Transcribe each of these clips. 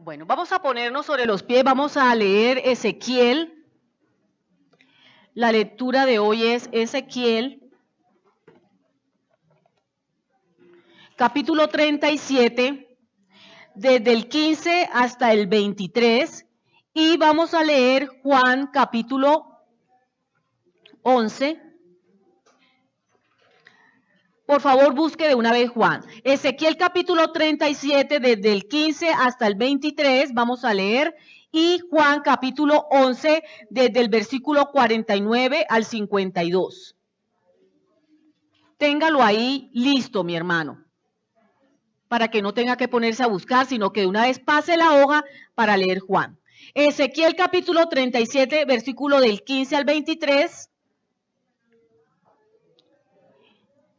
Bueno, vamos a ponernos sobre los pies, vamos a leer Ezequiel. La lectura de hoy es Ezequiel, capítulo 37, desde el 15 hasta el 23, y vamos a leer Juan, capítulo 11. Por favor, busque de una vez Juan. Ezequiel capítulo 37, desde el 15 hasta el 23, vamos a leer. Y Juan capítulo 11, desde el versículo 49 al 52. Téngalo ahí listo, mi hermano, para que no tenga que ponerse a buscar, sino que de una vez pase la hoja para leer Juan. Ezequiel capítulo 37, versículo del 15 al 23.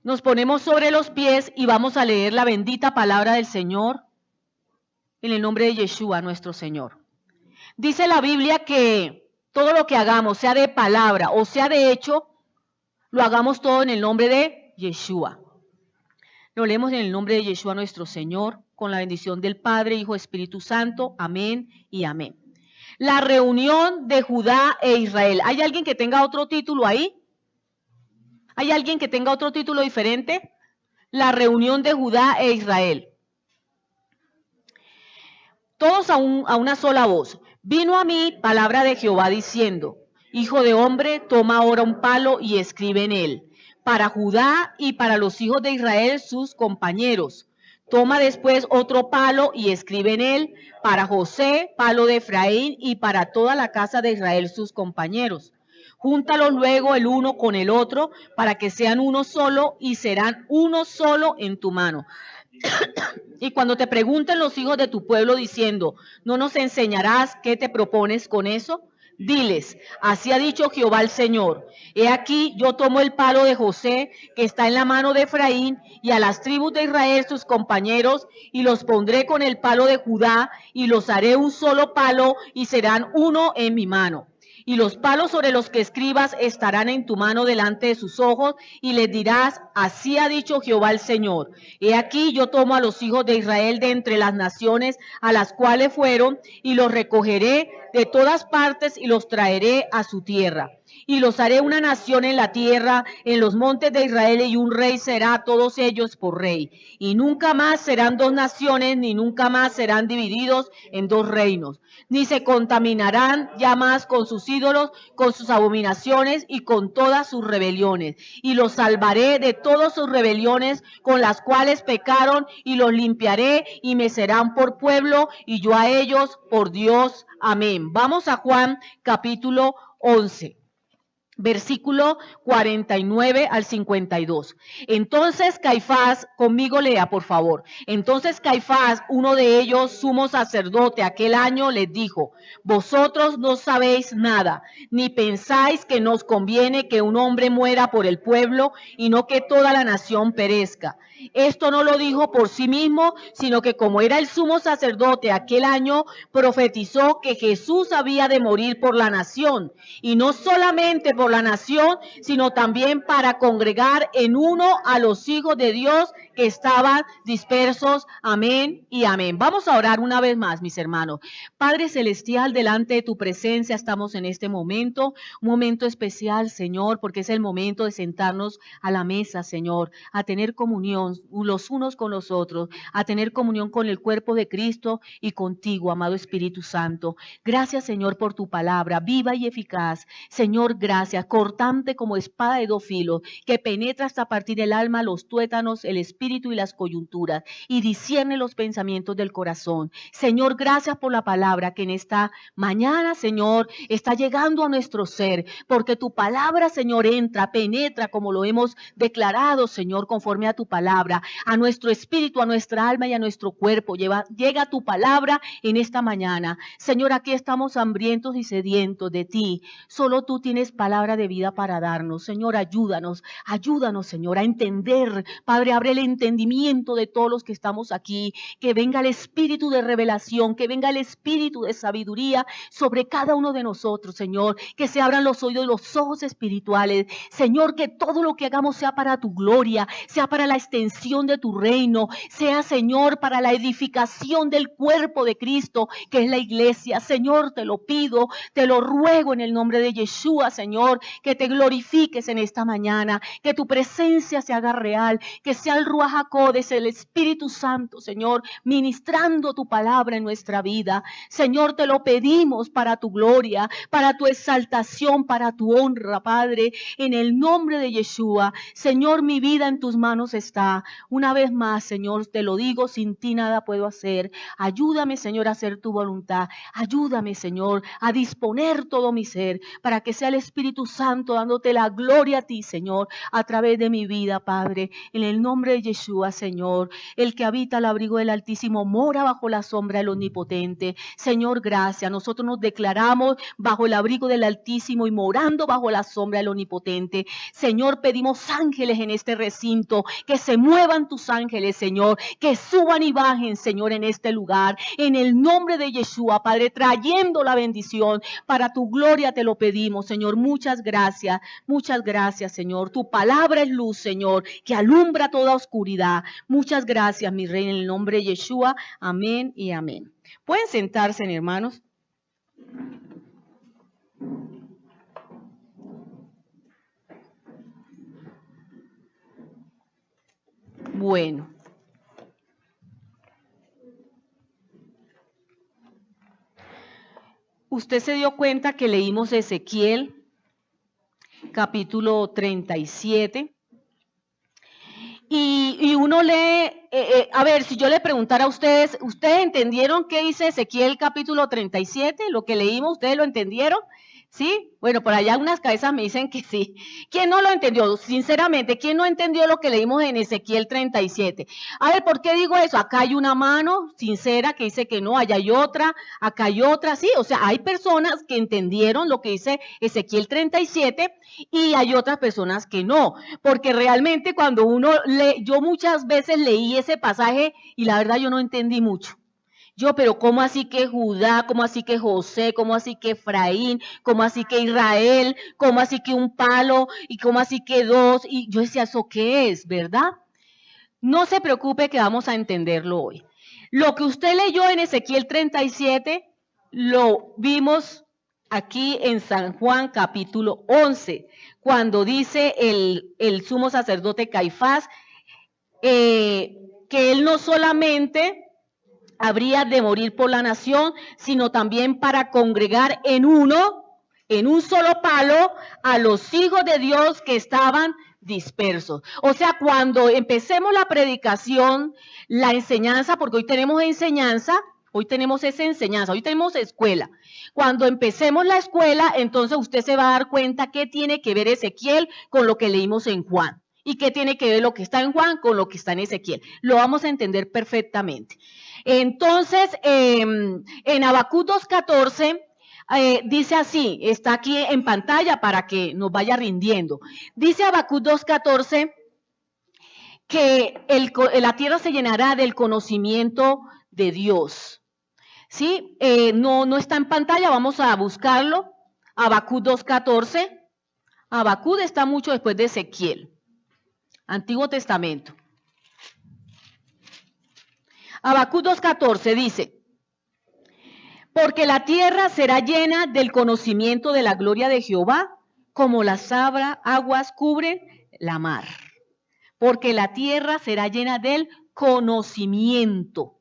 Nos ponemos sobre los pies y vamos a leer la bendita palabra del Señor en el nombre de Yeshua, nuestro Señor. Dice la Biblia que todo lo que hagamos, sea de palabra o sea de hecho, lo hagamos todo en el nombre de Yeshua. Lo leemos en el nombre de Yeshua, nuestro Señor, con la bendición del Padre, Hijo, Espíritu Santo. Amén y amén. La reunión de Judá e Israel. ¿Hay alguien que tenga otro título ahí? ¿Hay alguien que tenga otro título diferente? La reunión de Judá e Israel. Todos a una sola voz. Vino a mí palabra de Jehová diciendo: Hijo de hombre, toma ahora un palo y escribe en él, para Judá y para los hijos de Israel sus compañeros. Toma después otro palo y escribe en él, para José, palo de Efraín, y para toda la casa de Israel sus compañeros. Júntalos luego el uno con el otro, para que sean uno solo, y serán uno solo en tu mano. Y cuando te pregunten los hijos de tu pueblo diciendo: ¿no nos enseñarás qué te propones con eso? Diles: así ha dicho Jehová el Señor. He aquí, yo tomo el palo de José, que está en la mano de Efraín, y a las tribus de Israel sus compañeros, y los pondré con el palo de Judá, y los haré un solo palo, y serán uno en mi mano. Y los palos sobre los que escribas estarán en tu mano delante de sus ojos, y les dirás: así ha dicho Jehová el Señor. He aquí, yo tomo a los hijos de Israel de entre las naciones a las cuales fueron, y los recogeré de todas partes y los traeré a su tierra. Y los haré una nación en la tierra, en los montes de Israel, y un rey será a todos ellos por rey. Y nunca más serán dos naciones, ni nunca más serán divididos en dos reinos. Ni se contaminarán ya más con sus ídolos, con sus abominaciones y con todas sus rebeliones. Y los salvaré de todas sus rebeliones con las cuales pecaron, y los limpiaré, y me serán por pueblo, y yo a ellos por Dios. Amén. Vamos a Juan capítulo 11. Versículo 49 al 52. Entonces Caifás, conmigo lea por favor. Entonces Caifás, uno de ellos, sumo sacerdote, aquel año les dijo: vosotros no sabéis nada, ni pensáis que nos conviene que un hombre muera por el pueblo y no que toda la nación perezca. Esto no lo dijo por sí mismo, sino que como era el sumo sacerdote aquel año, profetizó que Jesús había de morir por la nación, y no solamente por la nación, sino también para congregar en uno a los hijos de Dios que estaban dispersos. Amén y amén. Vamos a orar una vez más, mis hermanos. Padre celestial, delante de tu presencia estamos en este momento, un momento especial, Señor, porque es el momento de sentarnos a la mesa, Señor, a tener comunión los unos con los otros, a tener comunión con el cuerpo de Cristo y contigo, amado Espíritu Santo. Gracias, Señor, por tu palabra, viva y eficaz. Señor, gracias, cortante como espada de dos filos, que penetra hasta partir el alma, los tuétanos, el espíritu y las coyunturas, y discierne los pensamientos del corazón. Señor, gracias por la palabra que en esta mañana, Señor, está llegando a nuestro ser, porque tu palabra, Señor, entra, penetra, como lo hemos declarado, Señor, conforme a tu palabra, a nuestro espíritu, a nuestra alma y a nuestro cuerpo. Llega tu palabra en esta mañana. Señor, aquí estamos hambrientos y sedientos de ti. Solo tú tienes palabra de vida para darnos. Señor, ayúdanos, Señor, a entender. Padre, abre el entendimiento de todos los que estamos aquí, que venga el espíritu de revelación, que venga el espíritu de sabiduría sobre cada uno de nosotros, Señor, que se abran los oídos y los ojos espirituales, Señor, que todo lo que hagamos sea para tu gloria, sea para la extensión de tu reino, sea, Señor, para la edificación del cuerpo de Cristo, que es la iglesia. Señor, te lo pido, te lo ruego en el nombre de Yeshua, Señor, que te glorifiques en esta mañana, que tu presencia se haga real, que sea el Ruach HaKodesh, el Espíritu Santo, Señor, ministrando tu palabra en nuestra vida. Señor, te lo pedimos para tu gloria, para tu exaltación, para tu honra, Padre, en el nombre de Yeshua. Señor, mi vida en tus manos está. Una vez más, Señor, te lo digo, sin ti nada puedo hacer. Ayúdame, Señor, a hacer tu voluntad. Ayúdame, Señor, a disponer todo mi ser para que sea el Espíritu Santo dándote la gloria a ti, Señor, a través de mi vida, Padre. En el nombre de Yeshua, Señor, el que habita al abrigo del Altísimo mora bajo la sombra del Omnipotente. Señor, gracias. Nosotros nos declaramos bajo el abrigo del Altísimo y morando bajo la sombra del Omnipotente. Señor, pedimos ángeles en este recinto, que se muevan tus ángeles, Señor, que suban y bajen, Señor, en este lugar. En el nombre de Yeshua, Padre, trayendo la bendición para tu gloria te lo pedimos, Señor. Muchas gracias, Señor. Tu palabra es luz, Señor, que alumbra toda oscuridad. Muchas gracias, mi Rey, en el nombre de Yeshua. Amén y amén. Pueden sentarse, hermanos. Bueno. Usted se dio cuenta que leímos Ezequiel, capítulo 37. Y uno lee, a ver, si yo le preguntara a ustedes, ¿ustedes entendieron qué dice Ezequiel capítulo 37? Lo que leímos, ¿ustedes lo entendieron? ¿Sí? Bueno, por allá unas cabezas me dicen que sí. ¿Quién no lo entendió? Sinceramente, ¿quién no entendió lo que leímos en Ezequiel 37? A ver, ¿por qué digo eso? Acá hay una mano sincera que dice que no, allá hay otra, acá hay otra, sí. O sea, hay personas que entendieron lo que dice Ezequiel 37 y hay otras personas que no. Porque realmente cuando uno lee, yo muchas veces leí ese pasaje y la verdad yo no entendí mucho. Pero ¿cómo así que Judá? ¿Cómo así que José? ¿Cómo así que Efraín? ¿Cómo así que Israel? ¿Cómo así que un palo? ¿Y cómo así que dos? Y yo decía, ¿eso qué es? ¿Verdad? No se preocupe que vamos a entenderlo hoy. Lo que usted leyó en Ezequiel 37, lo vimos aquí en San Juan capítulo 11, cuando dice el sumo sacerdote Caifás, que él no solamente habría de morir por la nación, sino también para congregar en un solo palo, a los hijos de Dios que estaban dispersos. O sea, cuando empecemos la predicación, la enseñanza, porque hoy tenemos enseñanza, hoy tenemos esa enseñanza, hoy tenemos escuela. Cuando empecemos la escuela, entonces usted se va a dar cuenta qué tiene que ver Ezequiel con lo que leímos en Juan. ¿Y qué tiene que ver lo que está en Juan con lo que está en Ezequiel? Lo vamos a entender perfectamente. Entonces, en Habacuc 2:14 dice así, está aquí en pantalla para que nos vaya rindiendo. Dice Habacuc 2:14 que la tierra se llenará del conocimiento de Dios. ¿Sí? No está en pantalla, vamos a buscarlo. Habacuc 2:14. Habacuc está mucho después de Ezequiel. Antiguo Testamento. Habacuc 2:14 dice, porque la tierra será llena del conocimiento de la gloria de Jehová, como las aguas cubren la mar. Porque la tierra será llena del conocimiento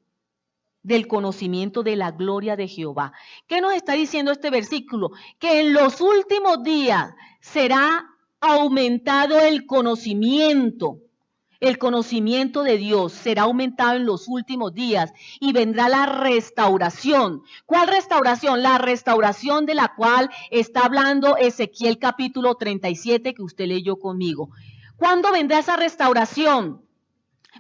de la gloria de Jehová. ¿Qué nos está diciendo este versículo? Que en los últimos días será aumentado el conocimiento de Dios será aumentado en los últimos días y vendrá la restauración. ¿Cuál restauración? La restauración de la cual está hablando Ezequiel capítulo 37 que usted leyó conmigo. ¿Cuándo vendrá esa restauración?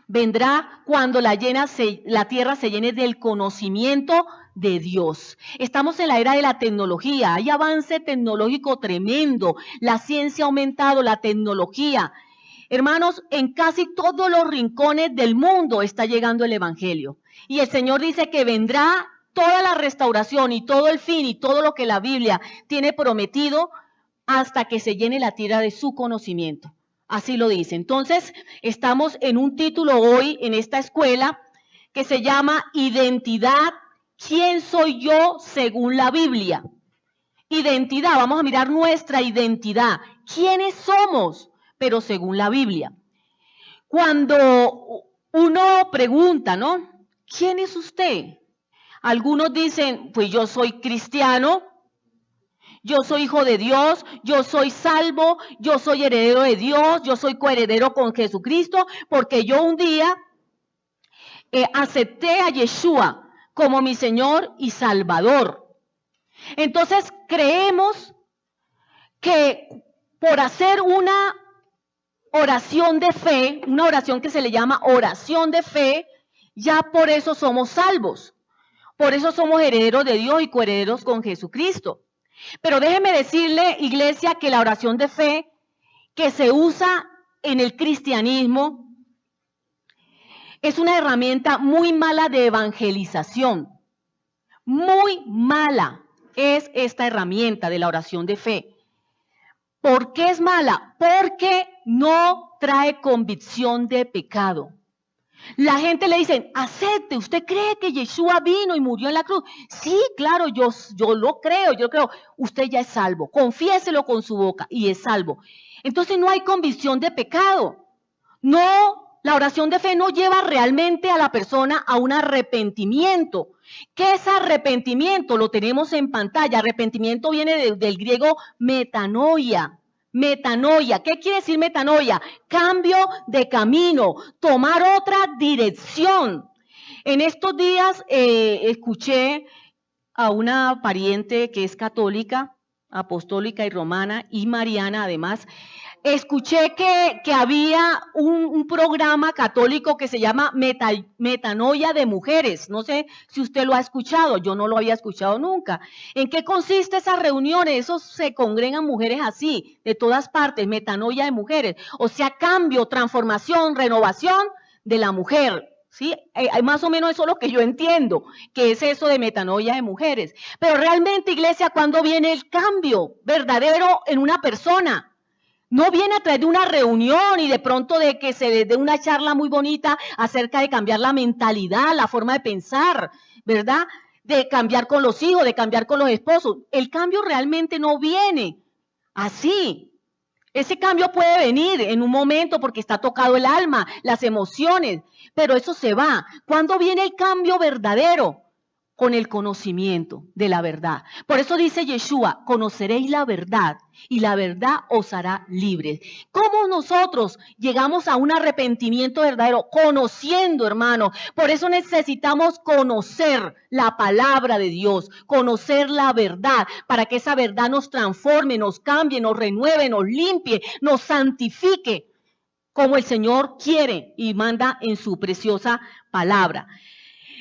Vendrá cuando la tierra se llene del conocimiento de Dios. Estamos en la era de la tecnología, hay avance tecnológico tremendo, la ciencia ha aumentado, la tecnología. Hermanos, en casi todos los rincones del mundo está llegando el Evangelio. Y el Señor dice que vendrá toda la restauración y todo el fin y todo lo que la Biblia tiene prometido hasta que se llene la tierra de su conocimiento. Así lo dice. Entonces, estamos en un título hoy en esta escuela que se llama Identidad. ¿Quién soy yo según la Biblia? Identidad, vamos a mirar nuestra identidad. ¿Quiénes somos? Pero según la Biblia. Cuando uno pregunta, ¿no? ¿Quién es usted? Algunos dicen, pues yo soy cristiano, yo soy hijo de Dios, yo soy salvo, yo soy heredero de Dios, yo soy coheredero con Jesucristo, porque yo un día acepté a Yeshua como mi Señor y Salvador. Entonces creemos que por hacer una oración de fe, una oración que se le llama oración de fe, ya por eso somos salvos. Por eso somos herederos de Dios y coherederos con Jesucristo. Pero déjeme decirle, iglesia, que la oración de fe que se usa en el cristianismo es una herramienta muy mala de evangelización. Muy mala es esta herramienta de la oración de fe. ¿Por qué es mala? Porque no trae convicción de pecado. La gente le dice, acepte, ¿usted cree que Yeshua vino y murió en la cruz? Sí, claro, yo lo creo, yo creo. Usted ya es salvo, confiéselo con su boca y es salvo. Entonces no hay convicción de pecado. No, la oración de fe no lleva realmente a la persona a un arrepentimiento. ¿Qué es arrepentimiento? Lo tenemos en pantalla. Arrepentimiento viene del griego metanoia. Metanoia, ¿qué quiere decir metanoia? Cambio de camino, tomar otra dirección. En estos días escuché a una pariente que es católica, apostólica y romana y mariana además. Escuché que había un programa católico que se llama Metanoia de Mujeres. No sé si usted lo ha escuchado, yo no lo había escuchado nunca. ¿En qué consiste esas reuniones? Esos se congregan mujeres así, de todas partes, metanoia de mujeres. O sea, cambio, transformación, renovación de la mujer. ¿Sí? Más o menos eso es lo que yo entiendo, que es eso de metanoia de mujeres. Pero realmente, iglesia, ¿cuándo viene el cambio verdadero en una persona? No viene a través de una reunión y de pronto de que se le dé una charla muy bonita acerca de cambiar la mentalidad, la forma de pensar, ¿verdad? De cambiar con los hijos, de cambiar con los esposos. El cambio realmente no viene así. Ese cambio puede venir en un momento porque está tocado el alma, las emociones, pero eso se va. ¿Cuándo viene el cambio verdadero? Con el conocimiento de la verdad. Por eso dice Yeshua, conoceréis la verdad y la verdad os hará libres. ¿Cómo nosotros llegamos a un arrepentimiento verdadero? Conociendo, hermano. Por eso necesitamos conocer la palabra de Dios, conocer la verdad, para que esa verdad nos transforme, nos cambie, nos renueve, nos limpie, nos santifique, como el Señor quiere y manda en su preciosa palabra.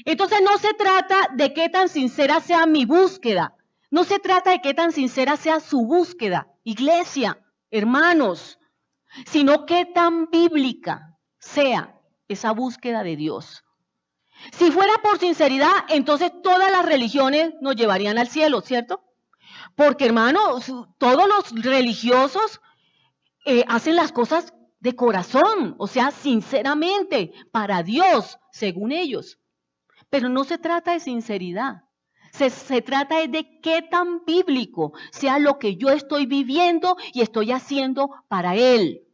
Entonces no se trata de qué tan sincera sea mi búsqueda, no se trata de qué tan sincera sea su búsqueda, iglesia, hermanos, sino qué tan bíblica sea esa búsqueda de Dios. Si fuera por sinceridad, entonces todas las religiones nos llevarían al cielo, ¿cierto? Porque, hermanos, todos los religiosos hacen las cosas de corazón, o sea, sinceramente, para Dios, según ellos. Pero no se trata de sinceridad, se trata de qué tan bíblico sea lo que yo estoy viviendo y estoy haciendo para Él.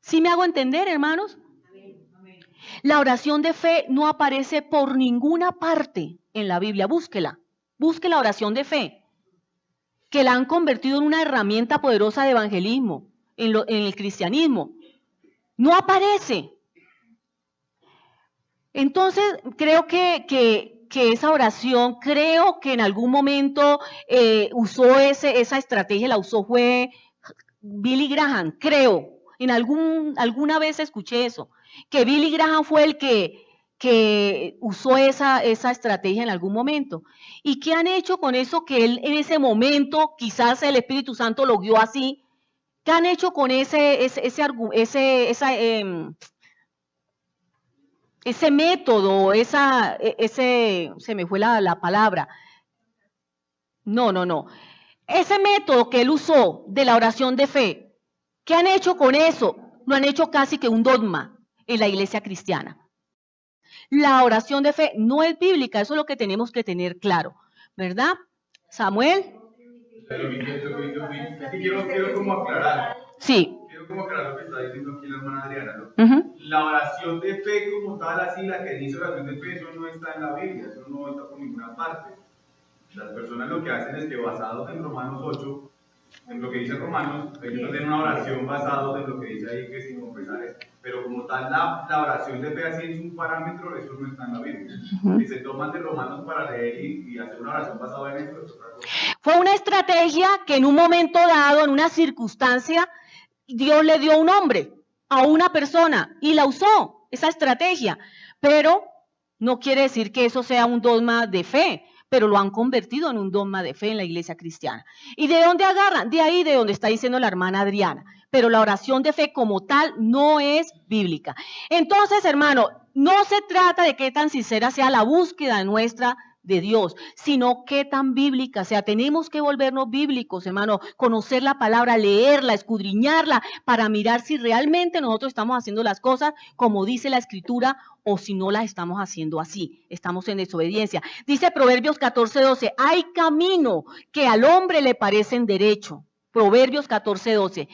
¿Sí me hago entender, hermanos? Amén. La oración de fe no aparece por ninguna parte en la Biblia, búsquela, busque la oración de fe, que la han convertido en una herramienta poderosa de evangelismo en el cristianismo. No aparece. Entonces, creo que esa oración, creo que en algún momento usó esa estrategia, la usó fue Billy Graham, creo. Alguna vez escuché eso, que Billy Graham fue el que usó esa estrategia en algún momento. ¿Y qué han hecho con eso? Que él en ese momento, quizás el Espíritu Santo lo guió así, ¿Qué han hecho con ese método, se me fue la palabra? No. Ese método que él usó de la oración de fe, ¿qué han hecho con eso? Lo han hecho casi que un dogma en la iglesia cristiana. La oración de fe no es bíblica, eso es lo que tenemos que tener claro, ¿verdad? Samuel. Quiero como aclarar. Sí. Quiero como aclarar lo que está diciendo aquí la hermana Adriana, ¿no? La oración de fe como tal, así, la que dice oración de fe, eso no está en la Biblia, eso no está por ninguna parte. Las personas lo que hacen es que basados en Romanos 8, en lo que dice Romanos, ellos hacen una oración basados en lo que dice ahí que sin confesar es. Pero como tal, la oración de fe así es un parámetro, eso no está en la Biblia. Si se toman de Romanos para leer y hacer una oración basada en eso, es otra cosa. Fue una estrategia que en un momento dado, en una circunstancia, Dios le dio un nombre a una persona y la usó, esa estrategia. Pero no quiere decir que eso sea un dogma de fe, pero lo han convertido en un dogma de fe en la iglesia cristiana. ¿Y de dónde agarran? De ahí de donde está diciendo la hermana Adriana. Pero la oración de fe como tal no es bíblica. Entonces, hermano, no se trata de qué tan sincera sea la búsqueda nuestra de Dios, sino qué tan bíblica sea. Tenemos que volvernos bíblicos, hermano, conocer la palabra, leerla, escudriñarla, para mirar si realmente nosotros estamos haciendo las cosas como dice la Escritura o si no las estamos haciendo así, estamos en desobediencia. Dice Proverbios 14:12, hay camino que al hombre le parecen derecho. Proverbios 14:12,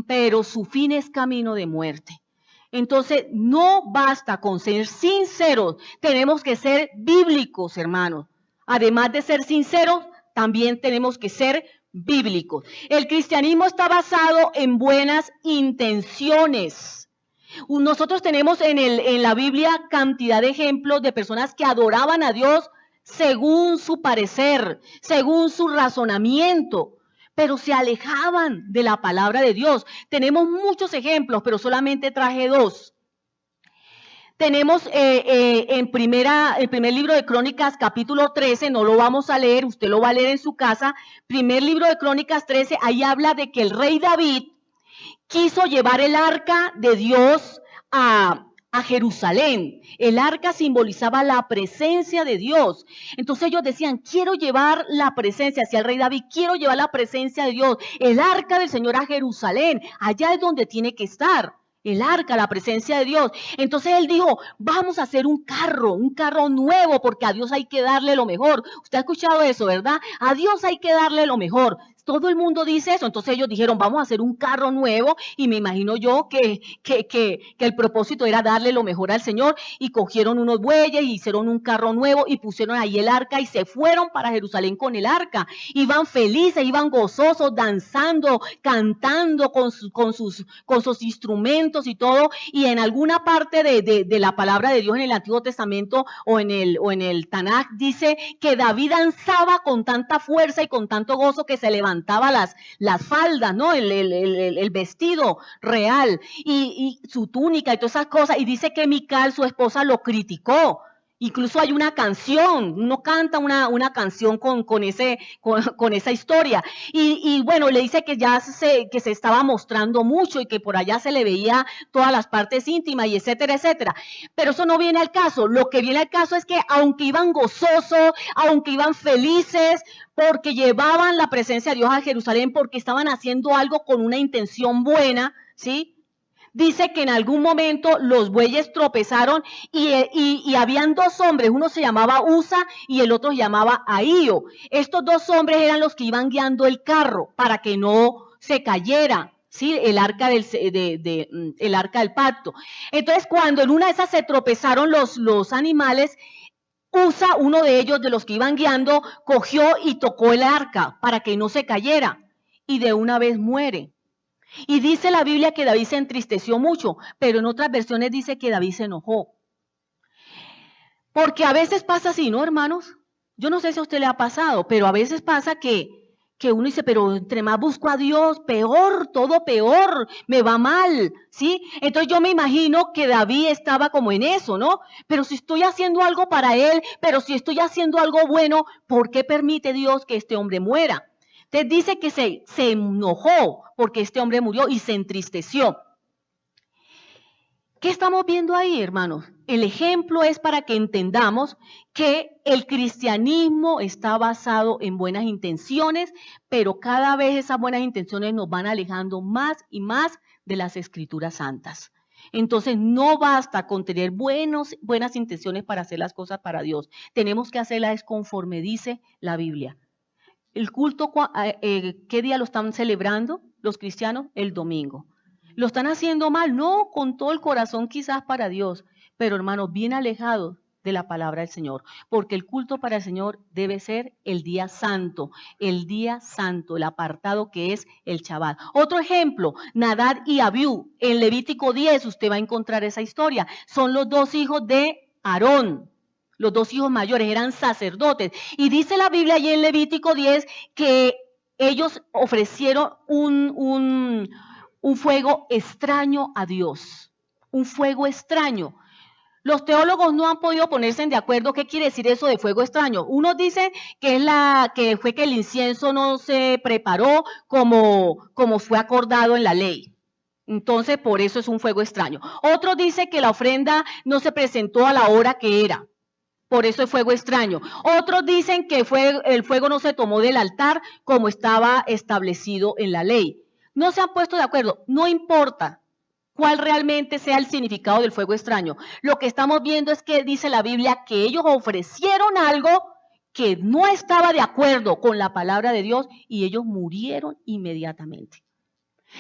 pero su fin es camino de muerte. Entonces, no basta con ser sinceros, tenemos que ser bíblicos, hermanos. Además de ser sinceros, también tenemos que ser bíblicos. El cristianismo está basado en buenas intenciones. Nosotros tenemos en la Biblia cantidad de ejemplos de personas que adoraban a Dios según su parecer, según su razonamiento, pero se alejaban de la palabra de Dios. Tenemos muchos ejemplos, pero solamente traje dos. Tenemos el primer libro de Crónicas, capítulo 13, no lo vamos a leer, usted lo va a leer en su casa. Primer libro de Crónicas 13, ahí habla de que el rey David quiso llevar el arca de Dios a Jerusalén. El arca simbolizaba la presencia de Dios. Entonces ellos decían, quiero llevar la presencia, hacia el rey David, quiero llevar la presencia de Dios, el arca del Señor a Jerusalén. Allá es donde tiene que estar. El arca, la presencia de Dios. Entonces él dijo, vamos a hacer un carro nuevo, porque a Dios hay que darle lo mejor. Usted ha escuchado eso, ¿verdad? A Dios hay que darle lo mejor. Todo el mundo dice eso. Entonces ellos dijeron, vamos a hacer un carro nuevo, y me imagino yo que el propósito era darle lo mejor al Señor, y cogieron unos bueyes y hicieron un carro nuevo y pusieron ahí el arca y se fueron para Jerusalén con el arca. Iban felices, iban gozosos, danzando, cantando con sus instrumentos y todo, y en alguna parte de la palabra de Dios en el Antiguo Testamento o en el Tanaj dice que David danzaba con tanta fuerza y con tanto gozo que se levantaba las faldas, ¿no? El vestido real y su túnica y todas esas cosas, y dice que Mical, su esposa, lo criticó. Incluso hay una canción, uno canta una canción con esa historia. Y bueno, le dice que ya que se estaba mostrando mucho y que por allá se le veía todas las partes íntimas y etcétera, etcétera. Pero eso no viene al caso. Lo que viene al caso es que aunque iban gozosos, aunque iban felices, porque llevaban la presencia de Dios a Jerusalén, porque estaban haciendo algo con una intención buena, ¿sí? Dice que en algún momento los bueyes tropezaron y habían dos hombres, uno se llamaba Usa y el otro se llamaba Ahío. Estos dos hombres eran los que iban guiando el carro para que no se cayera, ¿sí? El arca del pacto. Entonces, cuando en una de esas se tropezaron los animales, Usa, uno de ellos, de los que iban guiando, cogió y tocó el arca para que no se cayera, y de una vez muere. Y dice la Biblia que David se entristeció mucho, pero en otras versiones dice que David se enojó. Porque a veces pasa así, ¿no, hermanos? Yo no sé si a usted le ha pasado, pero a veces pasa que uno dice, pero entre más busco a Dios, peor, todo peor, me va mal, ¿sí? Entonces yo me imagino que David estaba como en eso, ¿no? Pero si estoy haciendo algo para él, pero si estoy haciendo algo bueno, ¿por qué permite Dios que este hombre muera? Entonces dice que se enojó porque este hombre murió y se entristeció. ¿Qué estamos viendo ahí, hermanos? El ejemplo es para que entendamos que el cristianismo está basado en buenas intenciones, pero cada vez esas buenas intenciones nos van alejando más y más de las escrituras santas. Entonces no basta con tener buenas intenciones para hacer las cosas para Dios. Tenemos que hacerlas conforme dice la Biblia. El culto, ¿qué día lo están celebrando los cristianos? El domingo. ¿Lo están haciendo mal? No, con todo el corazón quizás para Dios, pero hermanos, bien alejados de la palabra del Señor, porque el culto para el Señor debe ser el día santo, el apartado que es el Shabbat. Otro ejemplo, Nadab y Abiú, en Levítico 10 usted va a encontrar esa historia, son los dos hijos de Aarón. Los dos hijos mayores eran sacerdotes. Y dice la Biblia allí en Levítico 10 que ellos ofrecieron un fuego extraño a Dios. Un fuego extraño. Los teólogos no han podido ponerse de acuerdo qué quiere decir eso de fuego extraño. Unos dicen que fue que el incienso no se preparó como fue acordado en la ley. Entonces, por eso es un fuego extraño. Otros dicen que la ofrenda no se presentó a la hora que era. Por eso es fuego extraño. Otros dicen que el fuego no se tomó del altar como estaba establecido en la ley. No se han puesto de acuerdo. No importa cuál realmente sea el significado del fuego extraño. Lo que estamos viendo es que dice la Biblia que ellos ofrecieron algo que no estaba de acuerdo con la palabra de Dios y ellos murieron inmediatamente.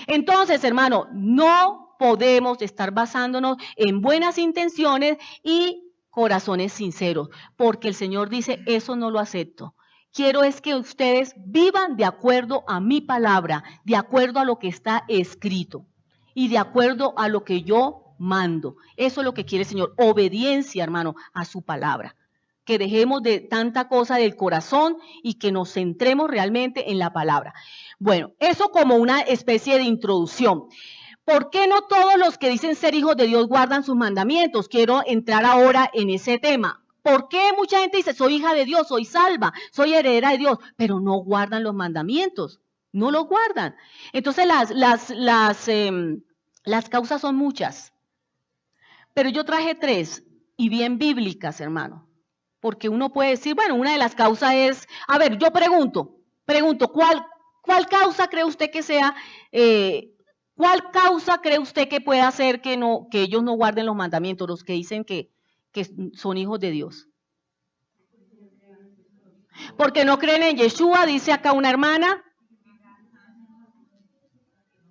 Entonces, hermano, no podemos estar basándonos en buenas intenciones y corazones sinceros, porque el Señor dice, eso no lo acepto. Quiero es que ustedes vivan de acuerdo a mi palabra, de acuerdo a lo que está escrito y de acuerdo a lo que yo mando. Eso es lo que quiere el Señor, obediencia, hermano, a su palabra. Que dejemos de tanta cosa del corazón y que nos centremos realmente en la palabra. Bueno, eso como una especie de introducción. ¿Por qué no todos los que dicen ser hijos de Dios guardan sus mandamientos? Quiero entrar ahora en ese tema. ¿Por qué mucha gente dice, soy hija de Dios, soy salva, soy heredera de Dios, pero no guardan los mandamientos? No los guardan. Entonces las causas son muchas. Pero yo traje 3 y bien bíblicas, hermano. Porque uno puede decir, bueno, una de las causas es, a ver, yo pregunto, ¿cuál causa cree usted que sea... ¿Cuál causa cree usted que puede hacer que ellos no guarden los mandamientos, los que dicen que son hijos de Dios? Porque no creen en Yeshua, dice acá una hermana.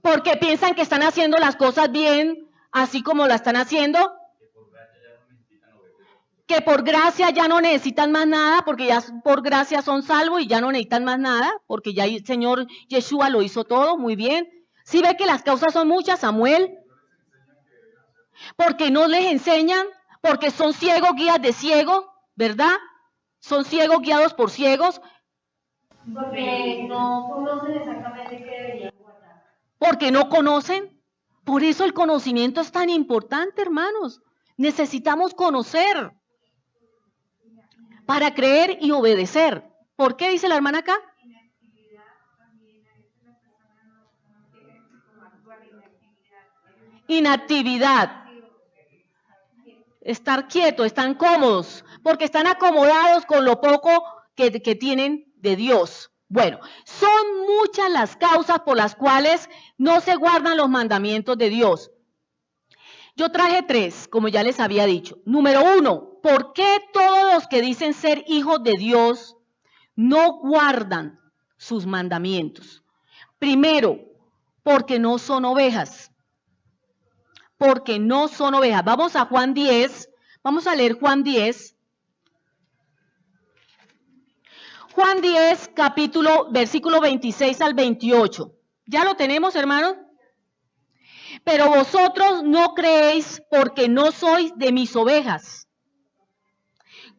Porque piensan que están haciendo las cosas bien, así como la están haciendo. Que por gracia ya no necesitan más nada, porque ya por gracia son salvos y ya no necesitan más nada, porque ya el Señor Yeshua lo hizo todo, muy bien. ¿Sí ve que las causas son muchas, Samuel? Porque no les enseñan, porque son ciegos guías de ciegos, ¿verdad? Son ciegos guiados por ciegos. Porque no conocen exactamente qué deberían guardar. Porque no conocen. Por eso el conocimiento es tan importante, hermanos. Necesitamos conocer para creer y obedecer. ¿Por qué dice la hermana acá? Inactividad. Estar quietos, están cómodos, porque están acomodados con lo poco que tienen de Dios. Bueno, son muchas las causas por las cuales no se guardan los mandamientos de Dios. Yo traje 3, como ya les había dicho. Número 1, ¿por qué todos los que dicen ser hijos de Dios no guardan sus mandamientos? Primero, porque no son ovejas. Porque no son ovejas. Vamos a Juan 10, vamos a leer Juan 10. Juan 10, versículo 26 al 28. ¿Ya lo tenemos, hermanos? Pero vosotros no creéis porque no sois de mis ovejas.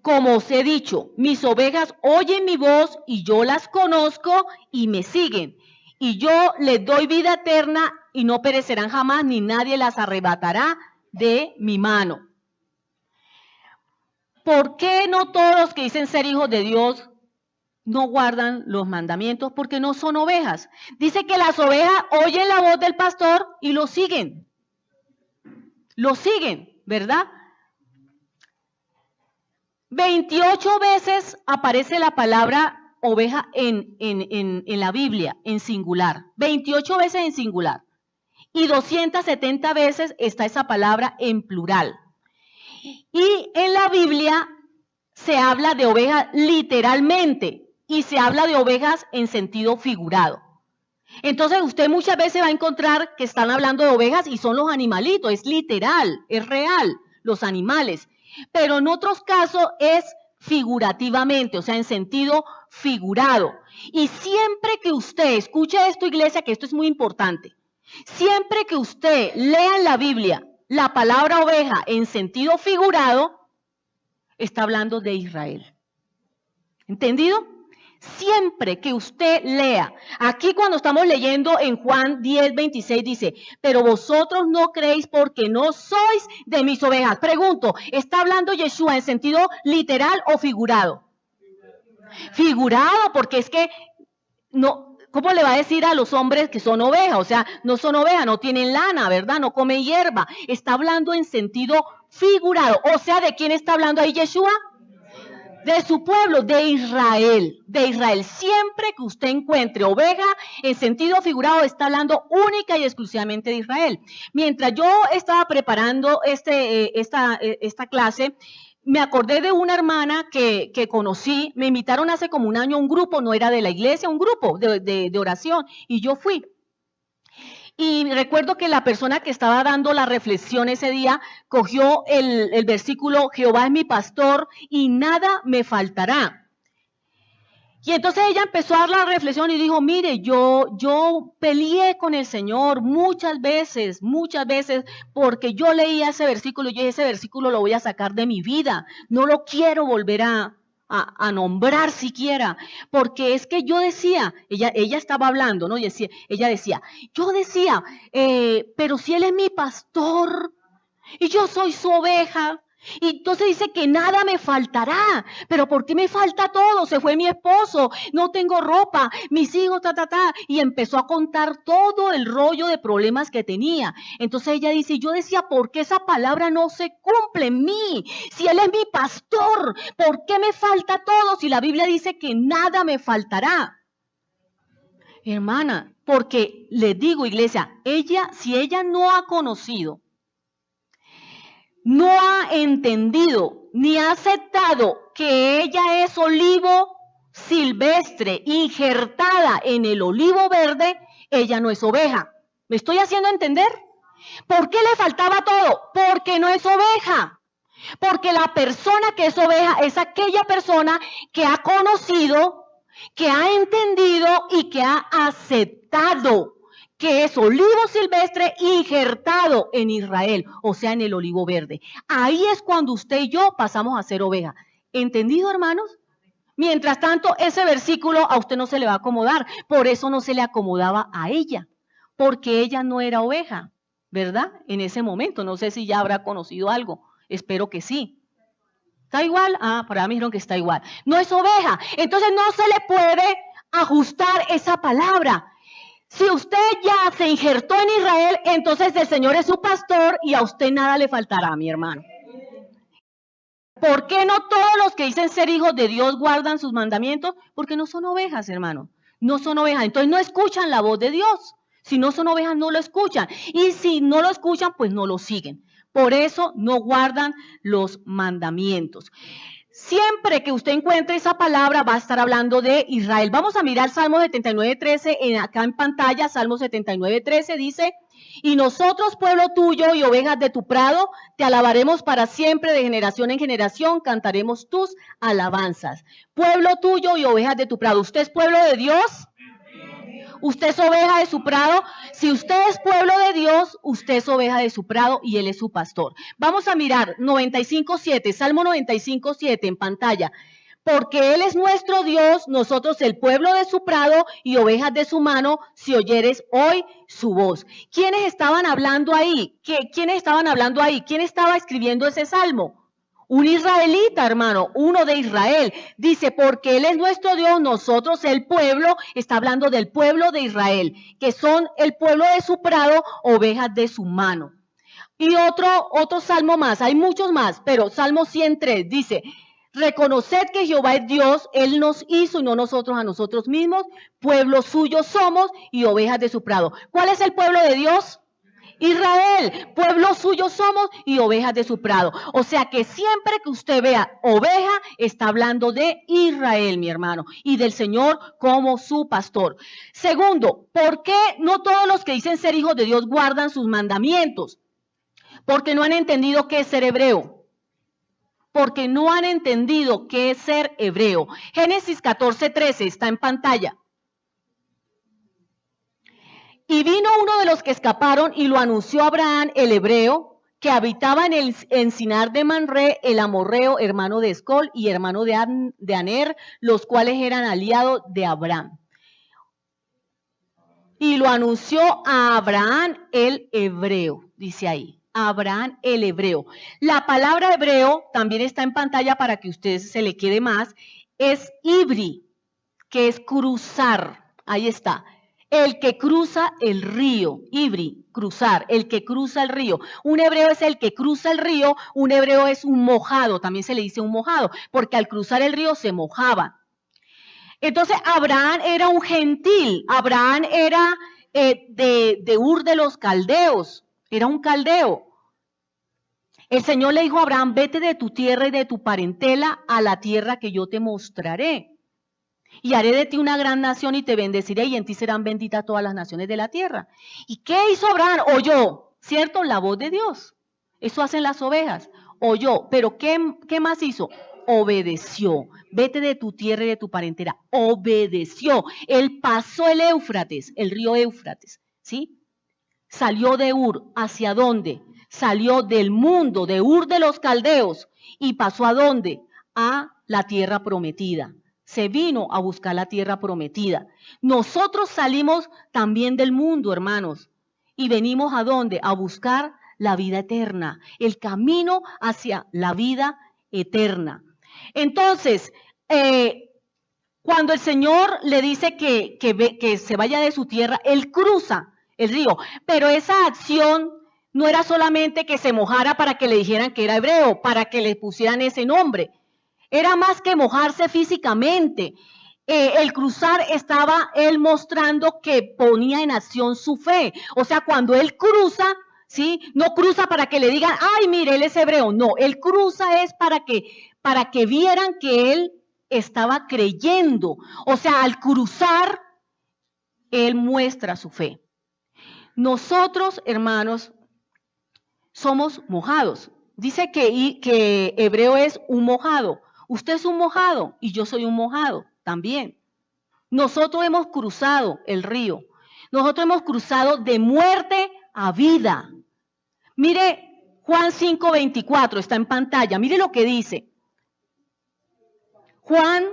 Como os he dicho, mis ovejas oyen mi voz y yo las conozco y me siguen. Y yo les doy vida eterna y no perecerán jamás, ni nadie las arrebatará de mi mano. ¿Por qué no todos los que dicen ser hijos de Dios no guardan los mandamientos porque no son ovejas. Dice que las ovejas oyen la voz del pastor y lo siguen. Lo siguen, ¿verdad? 28 veces aparece la palabra oveja en la Biblia, en singular. 28 veces en singular. Y 270 veces está esa palabra en plural. Y en la Biblia se habla de ovejas literalmente y se habla de ovejas en sentido figurado. Entonces usted muchas veces va a encontrar que están hablando de ovejas y son los animalitos, es literal, es real, los animales. Pero en otros casos es figurativamente, o sea, en sentido figurado. Y siempre que usted, escuche esto, iglesia, que esto es muy importante, siempre que usted lea en la Biblia la palabra oveja en sentido figurado, está hablando de Israel. ¿Entendido? Siempre que usted lea, aquí cuando estamos leyendo en Juan 10:26 dice, pero vosotros no creéis porque no sois de mis ovejas. Pregunto, ¿está hablando Yeshua en sentido literal o figurado? Figurado, porque es que no, ¿cómo le va a decir a los hombres que son ovejas? O sea, no son ovejas, no tienen lana, ¿verdad? No comen hierba. Está hablando en sentido figurado. O sea, ¿de quién está hablando ahí Yeshua? De su pueblo, de Israel, de Israel. Siempre que usted encuentre oveja en sentido figurado, está hablando única y exclusivamente de Israel. Mientras yo estaba preparando esta clase, me acordé de una hermana que conocí, me invitaron hace como un año a un grupo, no era de la iglesia, un grupo de oración, y yo fui. Y recuerdo que la persona que estaba dando la reflexión ese día cogió el versículo, Jehová es mi pastor y nada me faltará. Y entonces ella empezó a dar la reflexión y dijo, mire, yo peleé con el Señor muchas veces, porque yo leía ese versículo y yo dije, ese versículo lo voy a sacar de mi vida, no lo quiero volver a nombrar siquiera, porque es que yo decía, ella estaba hablando, ¿no? Ella decía, pero si Él es mi pastor y yo soy su oveja, y entonces dice que nada me faltará, pero ¿por qué me falta todo? Se fue mi esposo, no tengo ropa, mis hijos, y empezó a contar todo el rollo de problemas que tenía. Entonces ella dice, yo decía, ¿por qué esa palabra no se cumple en mí? Si Él es mi pastor, ¿por qué me falta todo? Si la Biblia dice que nada me faltará. Hermana, porque les digo, iglesia, si ella no ha conocido, no ha entendido ni ha aceptado que ella es olivo silvestre injertada en el olivo verde, ella no es oveja. ¿Me estoy haciendo entender? ¿Por qué le faltaba todo? Porque no es oveja. Porque la persona que es oveja es aquella persona que ha conocido, que ha entendido y que ha aceptado que es olivo silvestre injertado en Israel, o sea, en el olivo verde. Ahí es cuando usted y yo pasamos a ser oveja. ¿Entendido, hermanos? Mientras tanto, ese versículo a usted no se le va a acomodar. Por eso no se le acomodaba a ella, porque ella no era oveja, ¿verdad? En ese momento, no sé si ya habrá conocido algo. Espero que sí. ¿Está igual? Por ahí me dijeron que está igual. No es oveja. Entonces no se le puede ajustar esa palabra. Si usted ya se injertó en Israel, entonces el Señor es su pastor y a usted nada le faltará, mi hermano. ¿Por qué no todos los que dicen ser hijos de Dios guardan sus mandamientos? Porque no son ovejas, hermano. No son ovejas. Entonces no escuchan la voz de Dios. Si no son ovejas, no lo escuchan. Y si no lo escuchan, pues no lo siguen. Por eso no guardan los mandamientos. Siempre que usted encuentre esa palabra va a estar hablando de Israel. Vamos a mirar Salmo 79:13 acá en pantalla. Salmo 79:13 dice, y nosotros, pueblo tuyo y ovejas de tu prado, te alabaremos para siempre, de generación en generación, cantaremos tus alabanzas. Pueblo tuyo y ovejas de tu prado. ¿Usted es pueblo de Dios? Usted es oveja de su prado. Si usted es pueblo de Dios, usted es oveja de su prado y Él es su pastor. Vamos a mirar 95:7, Salmo 95:7 en pantalla. Porque Él es nuestro Dios, nosotros el pueblo de su prado y ovejas de su mano, si oyeres hoy su voz. ¿Quiénes estaban hablando ahí? ¿Quiénes estaban hablando ahí? ¿Quién estaba escribiendo ese salmo? Un israelita, hermano, uno de Israel. Dice, porque Él es nuestro Dios, nosotros el pueblo, está hablando del pueblo de Israel, que son el pueblo de su prado, ovejas de su mano. Y otro salmo más, hay muchos más, pero Salmo 103 dice, reconoced que Jehová es Dios, Él nos hizo y no nosotros a nosotros mismos, pueblo suyo somos y ovejas de su prado. ¿Cuál es el pueblo de Dios? Israel, pueblo suyo somos y ovejas de su prado. O sea que siempre que usted vea oveja, está hablando de Israel, mi hermano, y del Señor como su pastor. Segundo, ¿por qué no todos los que dicen ser hijos de Dios guardan sus mandamientos? Porque no han entendido qué es ser hebreo. Porque no han entendido qué es ser hebreo. Génesis 14:13 está en pantalla. Y vino uno de los que escaparon y lo anunció a Abraham, el hebreo, que habitaba en el encinar de Manré, el amorreo, hermano de Escol y hermano de Aner, los cuales eran aliados de Abraham. Y lo anunció a Abraham, el hebreo, dice ahí. Abraham, el hebreo. La palabra hebreo también está en pantalla para que a usted se le quede más. Es ibri, que es cruzar. Ahí está. El que cruza el río, ibri, cruzar, el que cruza el río. Un hebreo es el que cruza el río, un hebreo es un mojado, también se le dice un mojado, porque al cruzar el río se mojaba. Entonces Abraham era un gentil, Abraham era de Ur de los caldeos, era un caldeo. El Señor le dijo a Abraham, vete de tu tierra y de tu parentela a la tierra que yo te mostraré. Y haré de ti una gran nación y te bendeciré y en ti serán benditas todas las naciones de la tierra. ¿Y qué hizo Abraham? Oyó, ¿cierto? La voz de Dios. Eso hacen las ovejas. Oyó, pero ¿qué más hizo? Obedeció. Vete de tu tierra y de tu parentela. Obedeció. Él pasó el Éufrates, el río Éufrates, ¿sí? Salió de Ur. ¿Hacia dónde? Salió del mundo, de Ur de los caldeos. ¿Y pasó a dónde? A la tierra prometida. Se vino a buscar la tierra prometida. Nosotros salimos también del mundo, hermanos. ¿Y venimos a dónde? A buscar la vida eterna. El camino hacia la vida eterna. Entonces, cuando el Señor le dice que se vaya de su tierra, Él cruza el río. Pero esa acción no era solamente que se mojara para que le dijeran que era hebreo, para que le pusieran ese nombre. Era más que mojarse físicamente. El cruzar estaba él mostrando que ponía en acción su fe. O sea, cuando él cruza, ¿sí? No cruza para que le digan, ay, mire, él es hebreo. No, él cruza es para que vieran que él estaba creyendo. O sea, al cruzar, él muestra su fe. Nosotros, hermanos, somos mojados. Dice que hebreo es un mojado. Usted es un mojado y yo soy un mojado también. Nosotros hemos cruzado el río. Nosotros hemos cruzado de muerte a vida. Mire, Juan 5:24 está en pantalla. Mire lo que dice. Juan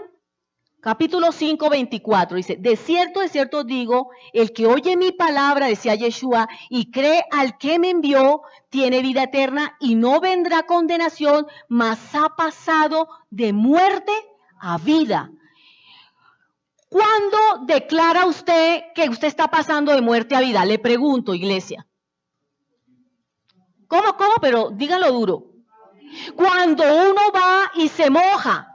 capítulo 5:24 dice, de cierto digo, el que oye mi palabra, decía Yeshua, y cree al que me envió, tiene vida eterna y no vendrá condenación, mas ha pasado de muerte a vida. ¿Cuándo declara usted que usted está pasando de muerte a vida? Le pregunto, iglesia. ¿Cómo? Pero díganlo duro. Cuando uno va y se moja.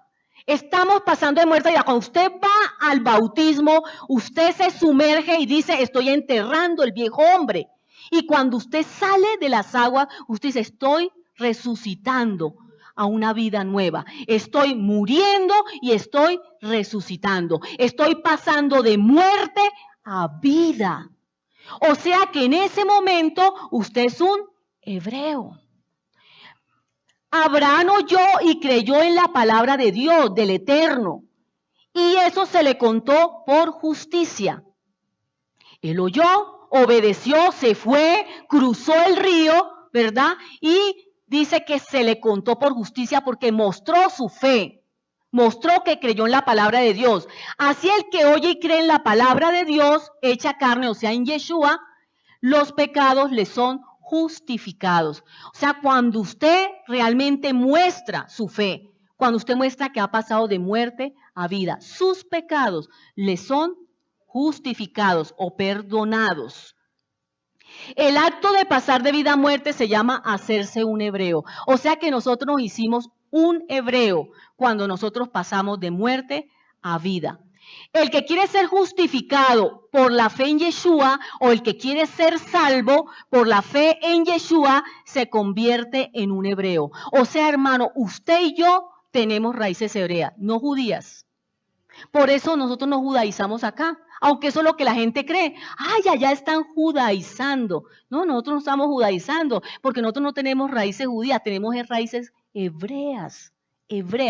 Estamos pasando de muerte a vida. Cuando usted va al bautismo, usted se sumerge y dice, estoy enterrando el viejo hombre. Y cuando usted sale de las aguas, usted dice, estoy resucitando a una vida nueva. Estoy muriendo y estoy resucitando. Estoy pasando de muerte a vida. O sea que en ese momento usted es un hebreo. Abraham oyó y creyó en la palabra de Dios, del Eterno, y eso se le contó por justicia. Él oyó, obedeció, se fue, cruzó el río, ¿verdad? Y dice que se le contó por justicia porque mostró su fe, mostró que creyó en la palabra de Dios. Así el que oye y cree en la palabra de Dios, hecha carne, o sea, en Yeshua, los pecados le son justificados. O sea, cuando usted realmente muestra su fe, cuando usted muestra que ha pasado de muerte a vida, sus pecados le son justificados o perdonados. El acto de pasar de vida a muerte se llama hacerse un hebreo. O sea que nosotros nos hicimos un hebreo cuando nosotros pasamos de muerte a vida. El que quiere ser justificado por la fe en Yeshua o el que quiere ser salvo por la fe en Yeshua se convierte en un hebreo. O sea, hermano, usted y yo tenemos raíces hebreas, no judías. Por eso nosotros nos judaizamos acá, aunque eso es lo que la gente cree. Ay, allá están judaizando. No, nosotros no estamos judaizando, porque nosotros no tenemos raíces judías, tenemos raíces hebreas.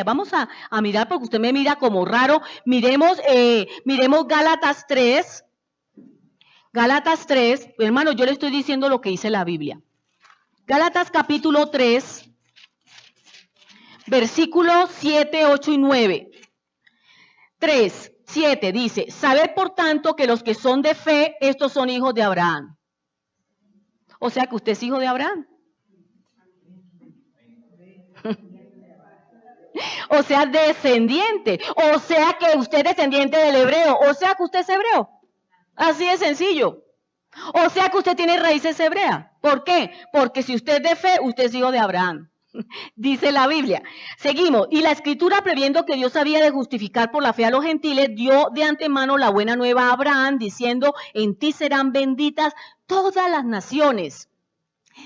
Vamos a mirar, porque usted me mira como raro. Miremos Gálatas 3. Gálatas 3, hermano, yo le estoy diciendo lo que dice la Biblia. Gálatas capítulo 3, versículos 7, 8 y 9. 3, 7 dice, sabed por tanto que los que son de fe, estos son hijos de Abraham. O sea que usted es hijo de Abraham. O sea, descendiente. O sea que usted es descendiente del hebreo. O sea que usted es hebreo. Así de sencillo. O sea que usted tiene raíces hebreas. ¿Por qué? Porque si usted es de fe, usted es hijo de Abraham. Dice la Biblia. Seguimos. Y la Escritura, previendo que Dios había de justificar por la fe a los gentiles, dio de antemano la buena nueva a Abraham, diciendo, en ti serán benditas todas las naciones.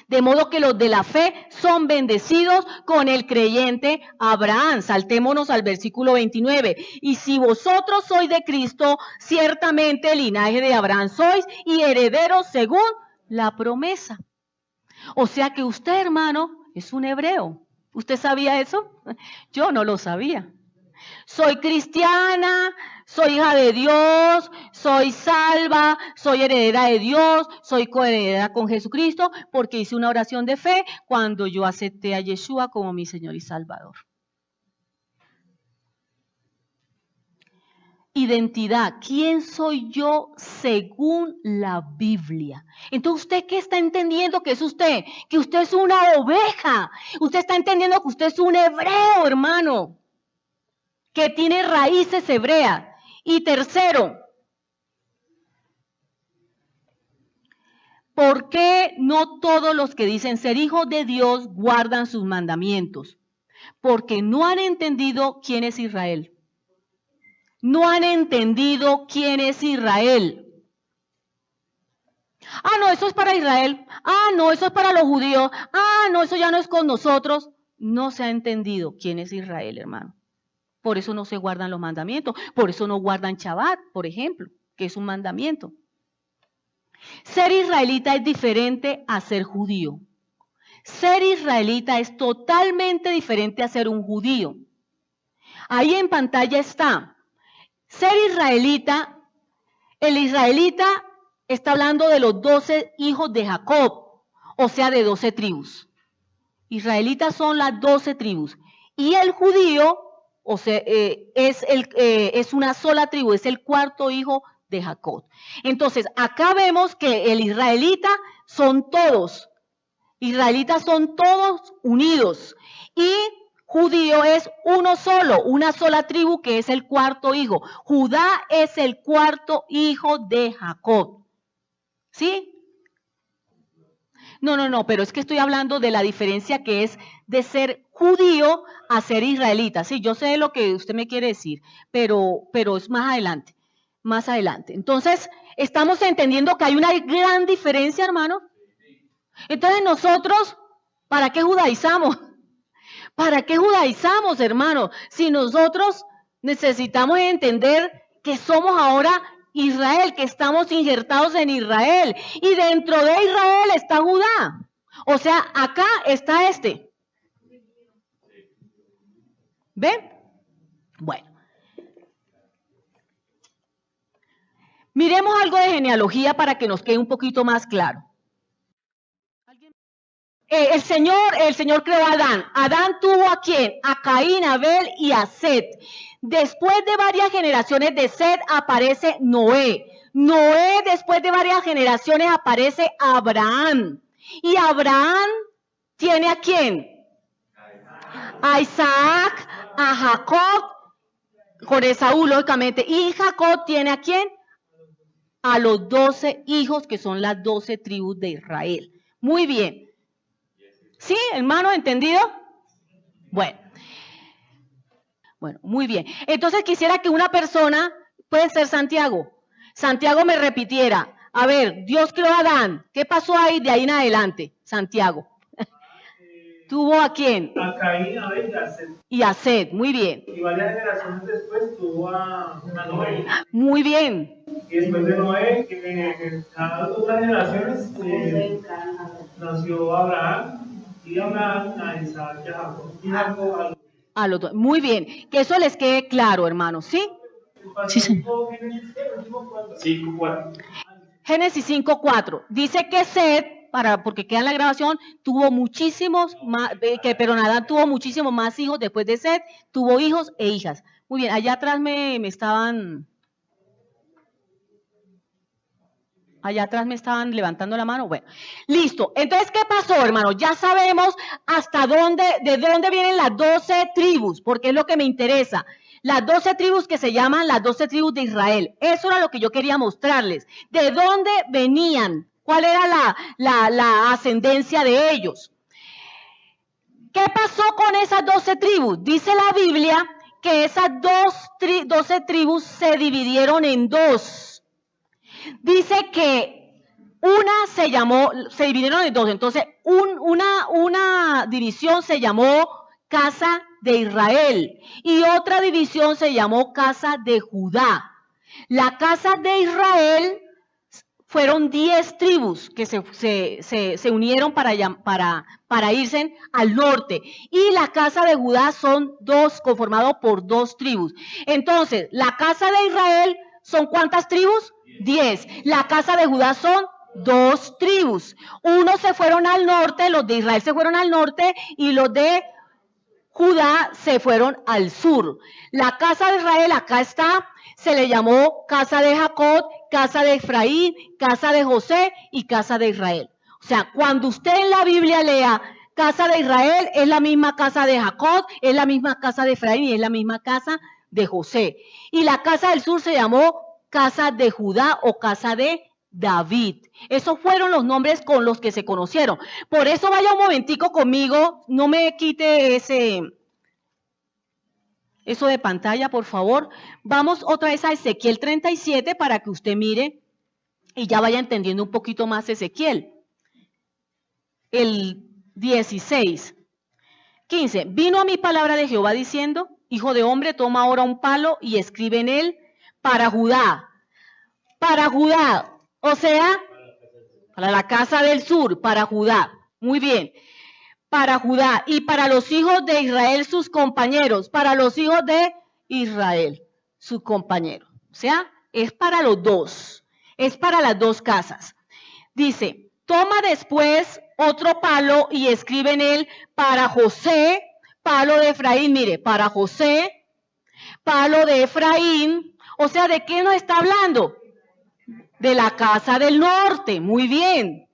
De modo que los de la fe son bendecidos con el creyente Abraham. Saltémonos al versículo 29. Y si vosotros sois de Cristo, ciertamente el linaje de Abraham sois y herederos según la promesa. O sea que usted, hermano, es un hebreo. ¿Usted sabía eso? Yo no lo sabía. Soy cristiana, soy hija de Dios, soy salva, soy heredera de Dios, soy coheredera con Jesucristo, porque hice una oración de fe cuando yo acepté a Yeshua como mi Señor y Salvador. Identidad, ¿quién soy yo según la Biblia? Entonces, ¿usted qué está entendiendo que es usted? Que usted es una oveja. Usted está entendiendo que usted es un hebreo, hermano, que tiene raíces hebreas. Y tercero, ¿por qué no todos los que dicen ser hijos de Dios guardan sus mandamientos? Porque no han entendido quién es Israel. No han entendido quién es Israel. Ah, no, eso es para Israel. Ah, no, eso es para los judíos. Ah, no, eso ya no es con nosotros. No se ha entendido quién es Israel, hermano. Por eso no se guardan los mandamientos. Por eso no guardan Shabbat, por ejemplo, que es un mandamiento. Ser israelita es diferente a ser judío. Ser israelita es totalmente diferente a ser un judío. Ahí en pantalla está. Ser israelita, el israelita está hablando de los 12 hijos de Jacob, o sea, de 12 tribus. Israelitas son las 12 tribus. Y el judío, o sea, es una sola tribu, es el cuarto hijo de Jacob. Entonces, acá vemos que el israelita son todos. Israelitas son todos unidos. Y judío es uno solo, una sola tribu que es el cuarto hijo. Judá es el cuarto hijo de Jacob. ¿Sí? No, pero es que estoy hablando de la diferencia que es de ser judío a ser israelita. Sí, yo sé lo que usted me quiere decir, pero es más adelante, más adelante. Entonces, estamos entendiendo que hay una gran diferencia, hermano. Entonces nosotros, ¿para qué judaizamos? ¿Para qué judaizamos, hermano? Si nosotros necesitamos entender que somos ahora Israel, que estamos injertados en Israel. Y dentro de Israel está Judá. O sea, acá está este. ¿Ven? Bueno. Miremos algo de genealogía para que nos quede un poquito más claro. El Señor creó a Adán. Adán tuvo ¿a quién? A Caín, a Abel y a Set. Después de varias generaciones de Set aparece Noé. Noé, después de varias generaciones, aparece Abraham. Y Abraham tiene ¿a quién? A Isaac, a Jacob, con Esaú, lógicamente. Y Jacob tiene ¿a quién? A los 12 hijos, que son las 12 tribus de Israel. Muy bien. ¿Sí, hermano? ¿Entendido? Bueno, muy bien. Entonces quisiera que una persona, puede ser Santiago, me repitiera, a ver, Dios creó a Adán, ¿qué pasó ahí de ahí en adelante? Santiago. ¿Tuvo a quién? A Caín, a Abel y a Set. Y a Set, muy bien. Y varias generaciones después tuvo a Noé. Muy bien. Y después de Noé, cada 2 generaciones nació Abraham, y Abraham a Isaac y a Jacob. Y Jacob a los 2. Muy bien. Que eso les quede claro, hermanos, ¿sí? Sí, señor. Génesis 5:4. Dice que Set, porque queda en la grabación, tuvo muchísimos más, pero Adán tuvo muchísimos más hijos después de Set, tuvo hijos e hijas. Muy bien, allá atrás me estaban levantando la mano. Bueno, listo. Entonces, ¿qué pasó, hermano? Ya sabemos de dónde vienen las 12 tribus, porque es lo que me interesa. Las 12 tribus que se llaman las 12 tribus de Israel. Eso era lo que yo quería mostrarles. ¿De dónde venían? ¿Cuál era la ascendencia de ellos? ¿Qué pasó con esas 12 tribus? Dice la Biblia que esas 12 tribus se dividieron en 2. Dice que se dividieron en 2. Entonces, una división se llamó Casa de Israel y otra división se llamó Casa de Judá. La Casa de Israel fueron 10 tribus que se unieron para irse al norte. Y la Casa de Judá son 2, conformados por 2 tribus. Entonces, la Casa de Israel son ¿cuántas tribus? 10. La Casa de Judá son 2 tribus. Unos se fueron al norte, los de Israel se fueron al norte y los de Judá se fueron al sur. La Casa de Israel acá está, se le llamó Casa de Jacob, Casa de Efraín, Casa de José y Casa de Israel. O sea, cuando usted en la Biblia lea Casa de Israel, es la misma casa de Jacob, es la misma casa de Efraín y es la misma casa de José. Y la Casa del sur se llamó Casa de Judá o Casa de David. Esos fueron los nombres con los que se conocieron. Por eso vaya un momentico conmigo, no me quite eso de pantalla, por favor. Vamos otra vez a Ezequiel 37 para que usted mire y ya vaya entendiendo un poquito más Ezequiel. El 16. 15. Vino a mí palabra de Jehová diciendo, hijo de hombre, toma ahora un palo y escribe en él para Judá. Para Judá. O sea, para la casa del sur, para Judá. Muy bien. Para Judá y para los hijos de Israel sus compañeros. Para los hijos de Israel sus compañeros. O sea, es para los 2. Es para las 2 casas. Dice, toma después otro palo y escribe en él para José, palo de Efraín. Mire, para José, palo de Efraín. O sea, ¿de qué nos está hablando? De la casa del norte, muy bien.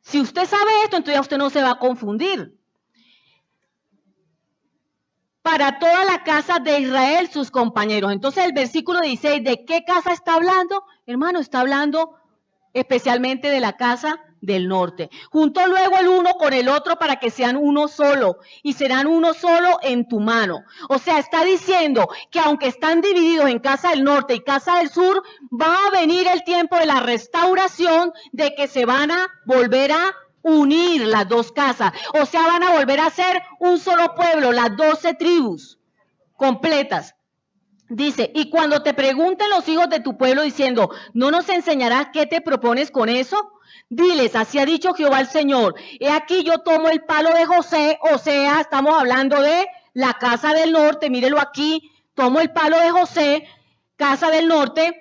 Si usted sabe esto, entonces usted no se va a confundir. Para toda la casa de Israel, sus compañeros. Entonces el versículo 16, ¿de qué casa está hablando? Hermano, está hablando especialmente de la casa del norte. Juntó luego el uno con el otro para que sean uno solo, y serán uno solo en tu mano. O sea, está diciendo que aunque están divididos en casa del norte y casa del sur, va a venir el tiempo de la restauración, de que se van a volver a unir las 2 casas. O sea, van a volver a ser un solo pueblo, las 12 tribus completas. Dice, y cuando te pregunten los hijos de tu pueblo diciendo, ¿no nos enseñarás qué te propones con eso? Diles, así ha dicho Jehová el Señor, he aquí yo tomo el palo de José, o sea, estamos hablando de la casa del norte, mírelo aquí, tomo el palo de José, casa del norte,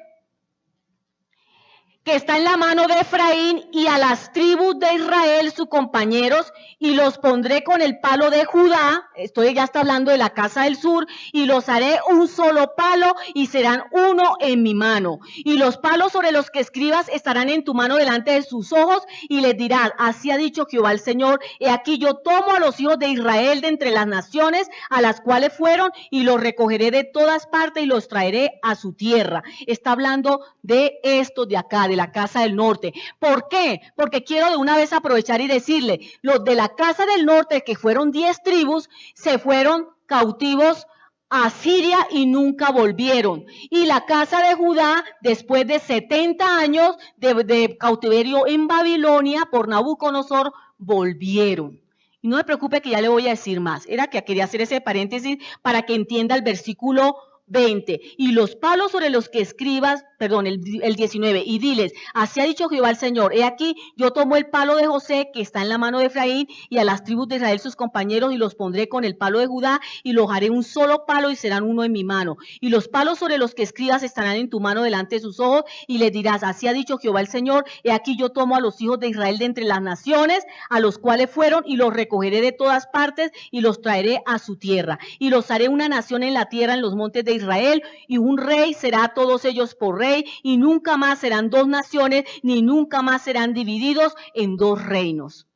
que está en la mano de Efraín, y a las tribus de Israel, sus compañeros, y los pondré con el palo de Judá, esto ya está hablando de la casa del sur, y los haré un solo palo, y serán uno en mi mano. Y los palos sobre los que escribas estarán en tu mano delante de sus ojos, y les dirás, así ha dicho Jehová el Señor, he aquí yo tomo a los hijos de Israel de entre las naciones a las cuales fueron, y los recogeré de todas partes, y los traeré a su tierra. Está hablando de esto de acá, de la casa del norte. ¿Por qué? Porque quiero de una vez aprovechar y decirle, los de la casa del norte, que fueron 10 tribus, se fueron cautivos a Siria y nunca volvieron. Y la casa de Judá, después de 70 años de cautiverio en Babilonia por Nabucodonosor, volvieron. Y no me preocupe que ya le voy a decir más. Era que quería hacer ese paréntesis para que entienda el versículo 20, y los palos sobre los que escribas, perdón, el 19, y diles, así ha dicho Jehová el Señor, he aquí, yo tomo el palo de José que está en la mano de Efraín, y a las tribus de Israel sus compañeros, y los pondré con el palo de Judá, y los haré un solo palo, y serán uno en mi mano. Y los palos sobre los que escribas estarán en tu mano delante de sus ojos, y les dirás, así ha dicho Jehová el Señor, he aquí yo tomo a los hijos de Israel de entre las naciones, a los cuales fueron, y los recogeré de todas partes, y los traeré a su tierra. Y los haré una nación en la tierra, en los montes de Israel, y un rey será a todos ellos por rey, y nunca más serán dos naciones, ni nunca más serán divididos en dos reinos.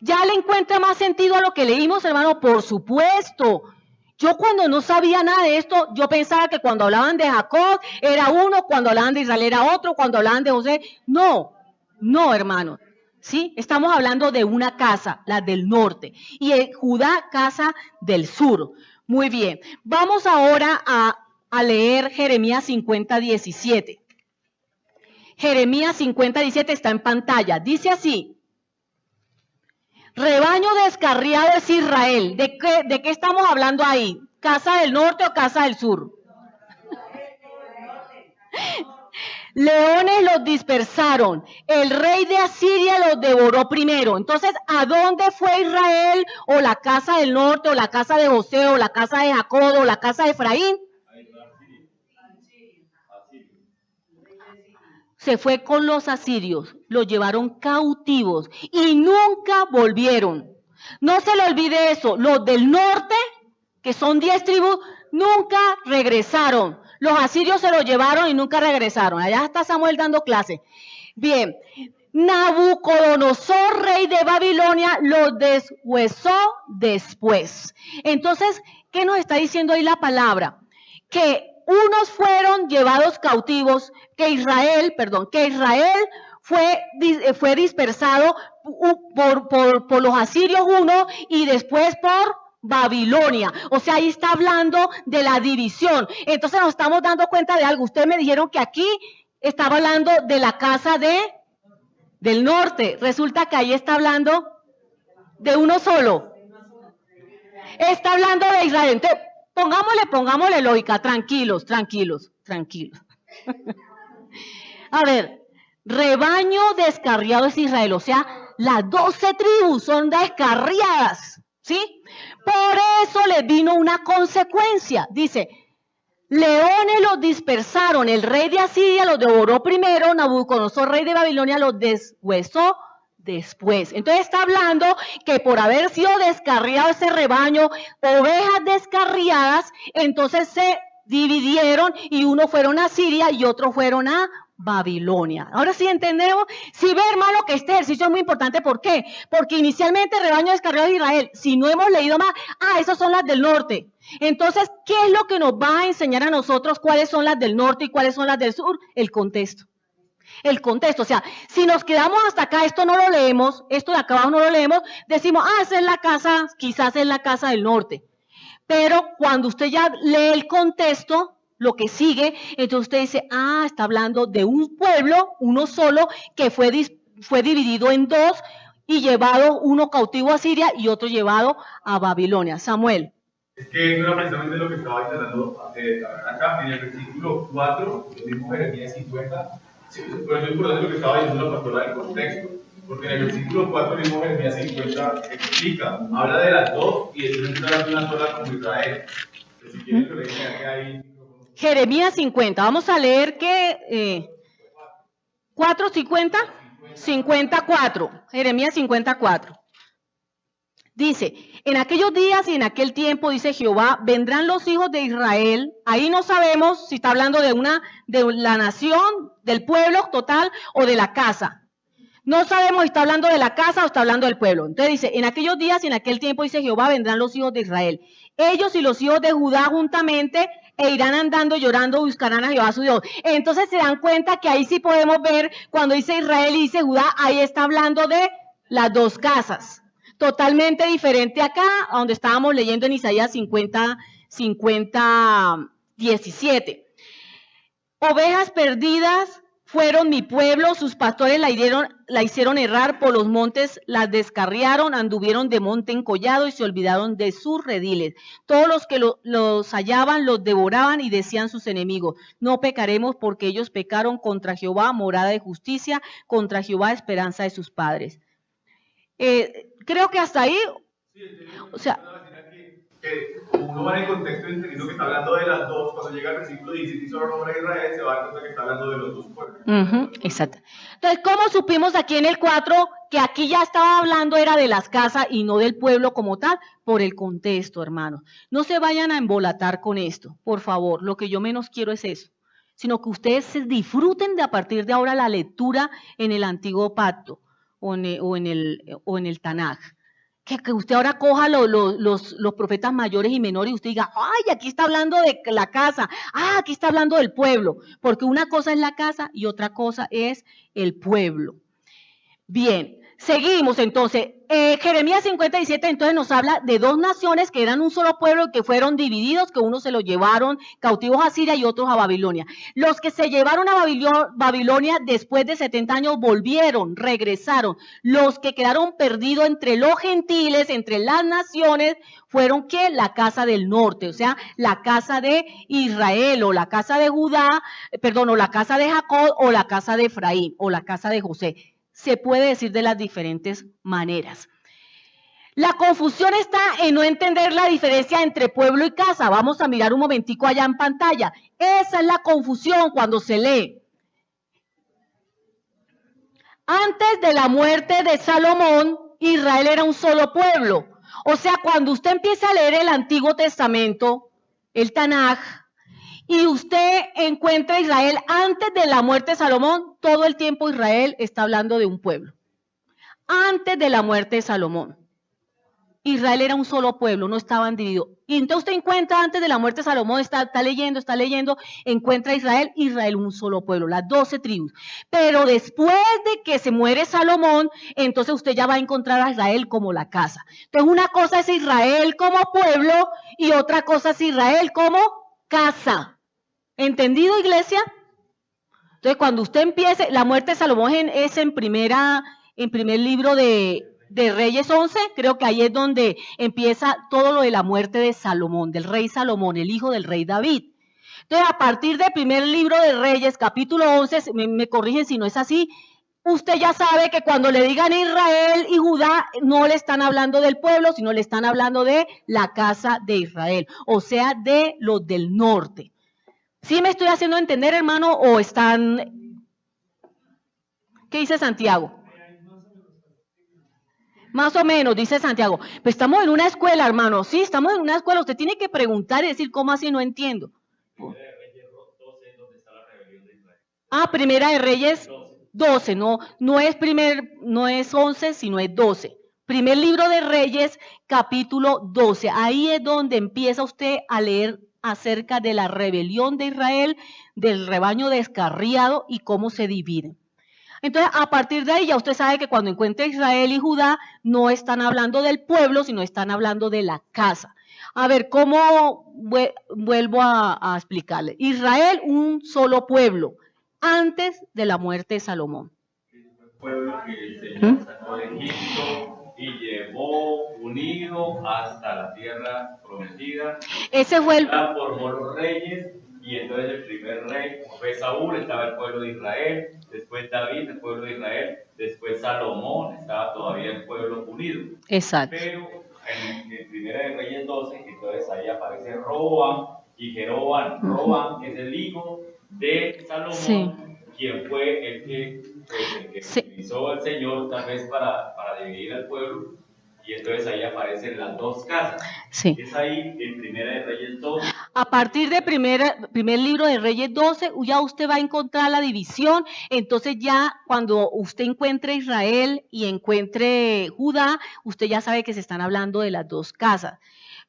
¿Ya le encuentra más sentido a lo que leímos, hermano? Por supuesto. Yo cuando no sabía nada de esto, yo pensaba que cuando hablaban de Jacob era uno, cuando hablaban de Israel era otro, cuando hablaban de José. No, no, hermano. ¿Sí? Estamos hablando de una casa, la del norte, y Judá, casa del sur. Muy bien. Vamos ahora a leer Jeremías 50:17. Jeremías 50:17 está en pantalla. Dice así: rebaño descarriado es Israel. ¿De qué estamos hablando ahí? ¿Casa del norte o casa del sur? Leones los dispersaron. El rey de Asiria los devoró primero. Entonces, ¿a dónde fue Israel? ¿O la casa del norte, o la casa de José, o la casa de Jacob, o la casa de Efraín? Se fue con los asirios, los llevaron cautivos y nunca volvieron. No se le olvide eso, los del norte, que son 10 tribus, nunca regresaron. Los asirios se los llevaron y nunca regresaron. Allá está Samuel dando clase. Bien, Nabucodonosor, rey de Babilonia, los deshuesó después. Entonces, ¿qué nos está diciendo ahí la palabra? Que unos fueron llevados cautivos, que Israel fue dispersado por los asirios uno, y después por Babilonia. O sea, ahí está hablando de la división. Entonces nos estamos dando cuenta de algo. Ustedes me dijeron que aquí estaba hablando de la casa del norte. Resulta que ahí está hablando de uno solo. Está hablando de Israel. Entonces, pongámosle lógica, tranquilos. A ver, rebaño descarriado es Israel, o sea, las 12 tribus son descarriadas, ¿sí? Por eso les vino una consecuencia. Dice, leones los dispersaron, el rey de Asiria los devoró primero, Nabucodonosor, rey de Babilonia, los deshuesó después. Entonces está hablando que por haber sido descarriado ese rebaño, ovejas descarriadas, entonces se dividieron y unos fueron a Siria y otros fueron a Babilonia. Ahora sí entendemos. Si ve, hermano, que este ejercicio es muy importante. ¿Por qué? Porque inicialmente el rebaño descarriado de Israel, si no hemos leído más, esas son las del norte. Entonces, ¿qué es lo que nos va a enseñar a nosotros cuáles son las del norte y cuáles son las del sur? El contexto. El contexto, o sea, si nos quedamos hasta acá, esto no lo leemos, esto de acá abajo no lo leemos, decimos, esa es la casa, quizás es la casa del norte. Pero cuando usted ya lee el contexto, lo que sigue, entonces usted dice, está hablando de un pueblo, uno solo, que fue dividido en dos y llevado uno cautivo a Siria y otro llevado a Babilonia. Samuel. Es que eso era precisamente lo que estaba intentando acá, en el versículo 4, el mismo Jeremías 50. Sí, por eso es importante lo que estaba diciendo la pastora del contexto, porque en el versículo 4 el mismo Jeremías 50 explica, habla de las dos y después está hablando de una sola como Israel. Pero si quieren que le diga que hay... Jeremías 50, vamos a leer que 4:50, 54, Jeremías 54. Dice, en aquellos días y en aquel tiempo, dice Jehová, vendrán los hijos de Israel. Ahí no sabemos si está hablando de la nación, del pueblo total o de la casa. No sabemos si está hablando de la casa o está hablando del pueblo. Entonces dice, en aquellos días y en aquel tiempo, dice Jehová, vendrán los hijos de Israel. Ellos y los hijos de Judá juntamente e irán andando llorando, buscarán a Jehová su Dios. Entonces se dan cuenta que ahí sí podemos ver, cuando dice Israel y dice Judá, ahí está hablando de las dos casas. Totalmente diferente acá, a donde estábamos leyendo en Isaías 17. Ovejas perdidas fueron mi pueblo, sus pastores la hicieron errar por los montes, las descarriaron, anduvieron de monte en collado y se olvidaron de sus rediles. Todos los que los hallaban los devoraban y decían sus enemigos, no pecaremos porque ellos pecaron contra Jehová, morada de justicia, contra Jehová, esperanza de sus padres. Creo que hasta ahí, o sea, uno va en el contexto entendiendo que está hablando de las dos. Cuando llega al versículo 17 y solo nombra a Israel, se va a dar cuenta que está hablando de los dos pueblos. Exacto. Entonces, ¿cómo supimos aquí en el 4 que aquí ya estaba hablando era de las casas y no del pueblo como tal? Por el contexto, hermanos. No se vayan a embolatar con esto, por favor. Lo que yo menos quiero es eso, sino que ustedes se disfruten de a partir de ahora la lectura en el Antiguo Pacto o en el Tanaj. Que usted ahora coja los profetas mayores y menores y usted diga, ay, aquí está hablando de la casa, aquí está hablando del pueblo, porque una cosa es la casa y otra cosa es el pueblo. Bien, seguimos entonces. Jeremías 57 entonces nos habla de dos naciones que eran un solo pueblo y que fueron divididos, que unos se los llevaron cautivos a Siria y otros a Babilonia. Los que se llevaron a Babilonia después de 70 años volvieron, regresaron. Los que quedaron perdidos entre los gentiles, entre las naciones, fueron ¿qué? La casa del norte, o sea, la casa de Israel o la casa de Judá, o la casa de Jacob o la casa de Efraín o la casa de José. Se puede decir de las diferentes maneras. La confusión está en no entender la diferencia entre pueblo y casa. Vamos a mirar un momentico allá en pantalla. Esa es la confusión cuando se lee. Antes de la muerte de Salomón, Israel era un solo pueblo. O sea, cuando usted empieza a leer el Antiguo Testamento, el Tanaj, y usted encuentra a Israel antes de la muerte de Salomón, todo el tiempo Israel está hablando de un pueblo. Antes de la muerte de Salomón, Israel era un solo pueblo, no estaban divididos. Y entonces usted encuentra antes de la muerte de Salomón, está leyendo, encuentra a Israel un solo pueblo, las 12 tribus. Pero después de que se muere Salomón, entonces usted ya va a encontrar a Israel como la casa. Entonces una cosa es Israel como pueblo y otra cosa es Israel como casa. ¿Entendido, iglesia? Entonces, cuando usted empiece, la muerte de Salomón es en primer libro de Reyes 11, creo que ahí es donde empieza todo lo de la muerte de Salomón, del rey Salomón, el hijo del rey David. Entonces, a partir del primer libro de Reyes, capítulo 11, me corrigen si no es así, usted ya sabe que cuando le digan Israel y Judá, no le están hablando del pueblo, sino le están hablando de la casa de Israel, o sea, de los del norte. ¿Sí me estoy haciendo entender, hermano, o están...? ¿Qué dice Santiago? Más o menos, dice Santiago. Pues estamos en una escuela, hermano. Sí, estamos en una escuela. Usted tiene que preguntar y decir, ¿cómo así? No entiendo. Primera de Reyes 12. No es 11, sino es 12. Primer libro de Reyes, capítulo 12. Ahí es donde empieza usted a leer acerca de la rebelión de Israel, del rebaño descarriado y cómo se dividen. Entonces, a partir de ahí ya usted sabe que cuando encuentra Israel y Judá, no están hablando del pueblo, sino están hablando de la casa. A ver, ¿cómo vuelvo a explicarle? Israel, un solo pueblo, antes de la muerte de Salomón. El pueblo que el Señor sacó de Egipto y llevó unido hasta la tierra prometida. Ese fue el... Formó los reyes, y entonces el primer rey, como fue Saúl, estaba el pueblo de Israel, después David, el pueblo de Israel, después Salomón, estaba todavía el pueblo unido. Exacto. Pero en Primera de Reyes 12, entonces ahí aparece Roboam y Jeroboam. Roboam es el hijo de Salomón, sí, quién fue el que utilizó el Señor tal vez para dividir al pueblo, y entonces ahí aparecen las dos casas. Sí. Es ahí en Primera de Reyes 12. A partir de primer libro de Reyes 12, ya usted va a encontrar la división. Entonces ya cuando usted encuentre Israel y encuentre Judá, usted ya sabe que se están hablando de las dos casas.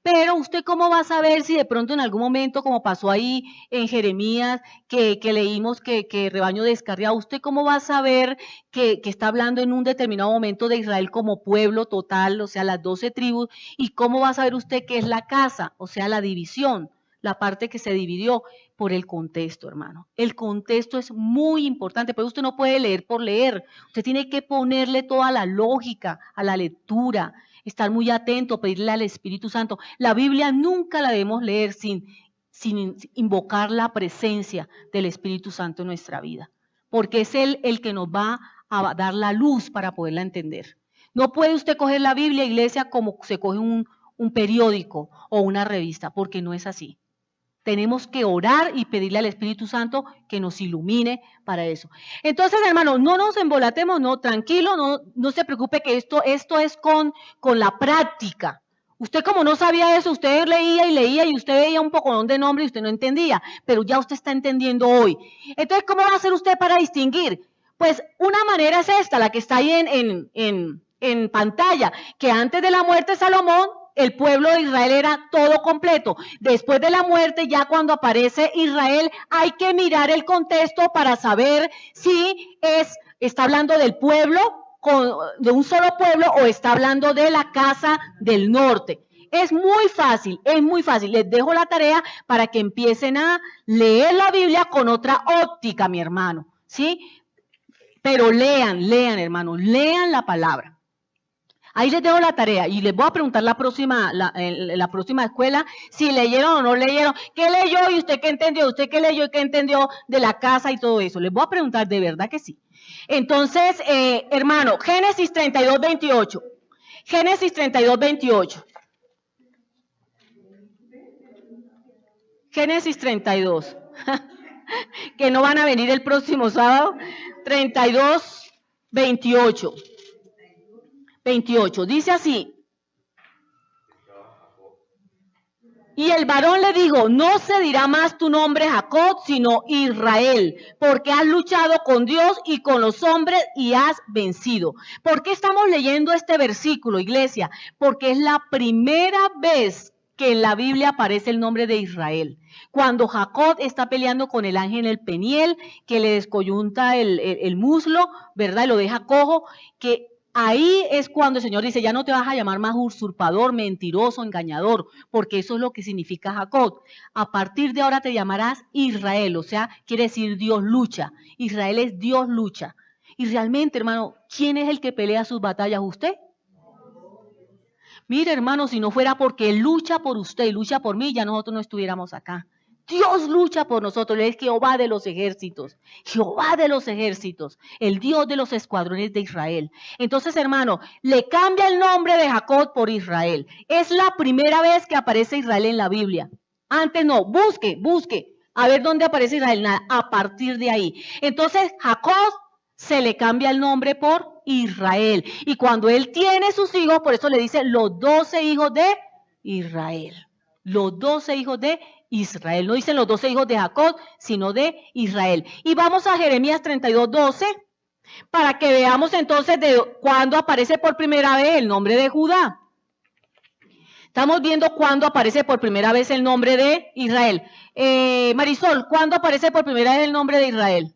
Pero usted cómo va a saber si de pronto en algún momento, como pasó ahí en Jeremías, que leímos que rebaño descarriado, usted cómo va a saber que está hablando en un determinado momento de Israel como pueblo total, o sea, las 12 tribus, y cómo va a saber usted qué es la casa, o sea, la división, la parte que se dividió por el contexto, hermano. El contexto es muy importante, pero usted no puede leer por leer, usted tiene que ponerle toda la lógica a la lectura, estar muy atento, pedirle al Espíritu Santo. La Biblia nunca la debemos leer sin invocar la presencia del Espíritu Santo en nuestra vida, porque es Él el que nos va a dar la luz para poderla entender. No puede usted coger la Biblia, iglesia, como se coge un periódico o una revista, porque no es así. Tenemos que orar y pedirle al Espíritu Santo que nos ilumine para eso. Entonces, hermanos, no nos embolatemos, no, tranquilo, no se preocupe que esto es con la práctica. Usted como no sabía eso, usted leía y usted veía un poco de nombre y usted no entendía, pero ya usted está entendiendo hoy. Entonces, ¿cómo va a hacer usted para distinguir? Pues una manera es esta, la que está ahí en pantalla, que antes de la muerte de Salomón, el pueblo de Israel era todo completo. Después de la muerte, ya cuando aparece Israel, hay que mirar el contexto para saber si está hablando del pueblo, de un solo pueblo, o está hablando de la casa del norte. Es muy fácil, es muy fácil. Les dejo la tarea para que empiecen a leer la Biblia con otra óptica, mi hermano, ¿sí? Pero lean, hermano, lean la palabra. Ahí les dejo la tarea y les voy a preguntar la próxima escuela si leyeron o no leyeron. ¿Qué leyó y usted qué entendió? ¿Usted qué leyó y qué entendió de la casa y todo eso? Les voy a preguntar, de verdad que sí. Entonces, hermano, Génesis 32, 28. Génesis 32, 28. Génesis 32. Que no van a venir el próximo sábado. 32, 28. 28, dice así: y el varón le dijo, no se dirá más tu nombre Jacob, sino Israel, porque has luchado con Dios y con los hombres y has vencido. ¿Por qué estamos leyendo este versículo, iglesia? Porque es la primera vez que en la Biblia aparece el nombre de Israel. Cuando Jacob está peleando con el ángel en el Peniel, que le descoyunta el muslo, ¿verdad? Y lo deja cojo, que ahí es cuando el Señor dice, ya no te vas a llamar más usurpador, mentiroso, engañador, porque eso es lo que significa Jacob. A partir de ahora te llamarás Israel, o sea, quiere decir Dios lucha. Israel es Dios lucha. Y realmente, hermano, ¿quién es el que pelea sus batallas? ¿Usted? Mire, hermano, si no fuera porque Él lucha por usted y lucha por mí, ya nosotros no estuviéramos acá. Dios lucha por nosotros, Él es Jehová de los ejércitos, el Dios de los escuadrones de Israel. Entonces, hermano, le cambia el nombre de Jacob por Israel. Es la primera vez que aparece Israel en la Biblia. Antes no, busque, a ver dónde aparece Israel, nada, a partir de ahí. Entonces, Jacob se le cambia el nombre por Israel. Y cuando él tiene sus hijos, por eso le dice los 12 hijos de Israel. Los 12 hijos de Israel. No dicen los 12 hijos de Jacob, sino de Israel. Y vamos a Jeremías 32, 12, para que veamos entonces de cuándo aparece por primera vez el nombre de Judá. Estamos viendo cuándo aparece por primera vez el nombre de Israel. Marisol, ¿cuándo aparece por primera vez el nombre de Israel?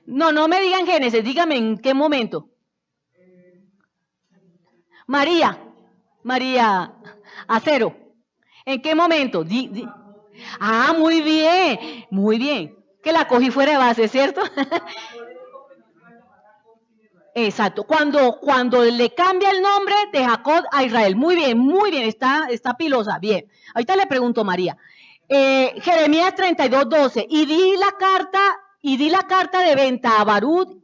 No me digan Génesis, dígame en qué momento. María Acero. ¿En qué momento? Ah, muy bien. Que la cogí fuera de base, ¿cierto? Exacto. Cuando le cambia el nombre de Jacob a Israel. Muy bien, está pilosa. Bien. Ahorita le pregunto, María. Jeremías 32, 12. Y di la carta de venta a Barud,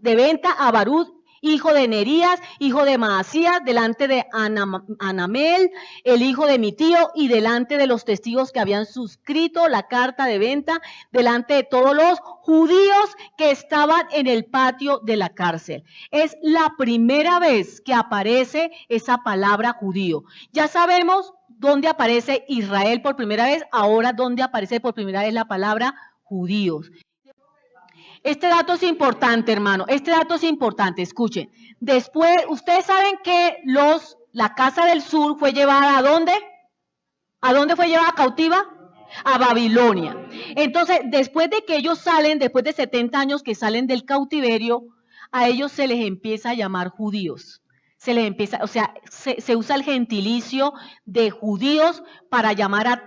hijo de Nerías, hijo de Maasías, delante de Anamel, el hijo de mi tío, y delante de los testigos que habían suscrito la carta de venta, delante de todos los judíos que estaban en el patio de la cárcel. Es la primera vez que aparece esa palabra judío. Ya sabemos dónde aparece Israel por primera vez, ahora dónde aparece por primera vez la palabra judíos. Este dato es importante, hermano, este dato es importante, escuchen. Después, ustedes saben que la casa del sur fue llevada ¿a dónde? ¿A dónde fue llevada cautiva? A Babilonia. Entonces, después de que ellos salen, después de 70 años que salen del cautiverio, a ellos se les empieza a llamar judíos. Se les empieza, o sea, se usa el gentilicio de judíos para llamar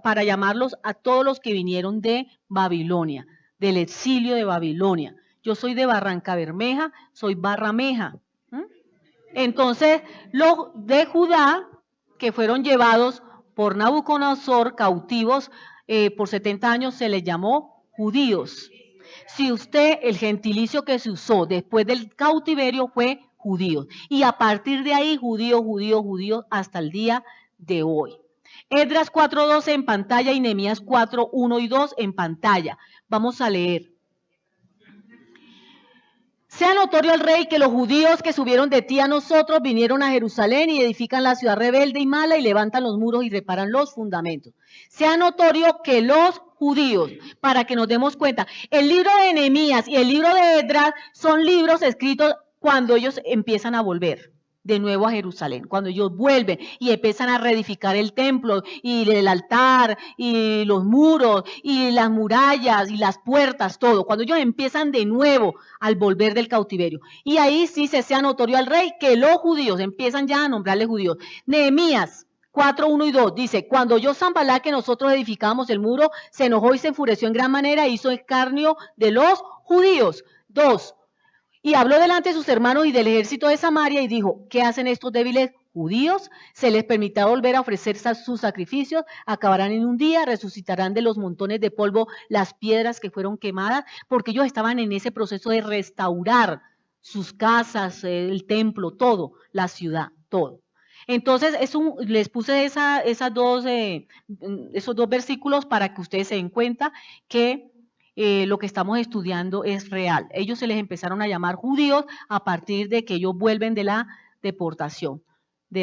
para llamarlos a todos los que vinieron de Babilonia, del exilio de Babilonia. Yo soy de Barranca Bermeja, soy Barrameja. Entonces, los de Judá, que fueron llevados por Nabucodonosor, cautivos por 70 años, se les llamó judíos. Si usted, el gentilicio que se usó después del cautiverio fue judíos. Y a partir de ahí, judíos hasta el día de hoy. Esdras 4:12 en pantalla y Nehemías 4:1 y 2 en pantalla. Vamos a leer. Sea notorio al rey que los judíos que subieron de ti a nosotros vinieron a Jerusalén y edifican la ciudad rebelde y mala y levantan los muros y reparan los fundamentos. Sea notorio que los judíos, para que nos demos cuenta, el libro de Nehemías y el libro de Esdras son libros escritos cuando ellos empiezan a volver de nuevo a Jerusalén, cuando ellos vuelven y empiezan a reedificar el templo y el altar y los muros y las murallas y las puertas, todo, cuando ellos empiezan de nuevo al volver del cautiverio. Y ahí sí se sea notorio al rey que los judíos empiezan ya a nombrarle judíos. Nehemías 4:1 y 2 dice, cuando oyó Sanballat que nosotros edificábamos el muro, se enojó y se enfureció en gran manera e hizo escarnio de los judíos. 2. Y habló delante de sus hermanos y del ejército de Samaria y dijo, ¿qué hacen estos débiles judíos? Se les permitirá volver a ofrecer sus sacrificios, acabarán en un día, resucitarán de los montones de polvo las piedras que fueron quemadas, porque ellos estaban en ese proceso de restaurar sus casas, el templo, todo, la ciudad, todo. Entonces, les puse esos dos versículos para que ustedes se den cuenta que lo que estamos estudiando es real. Ellos se les empezaron a llamar judíos a partir de que ellos vuelven de la deportación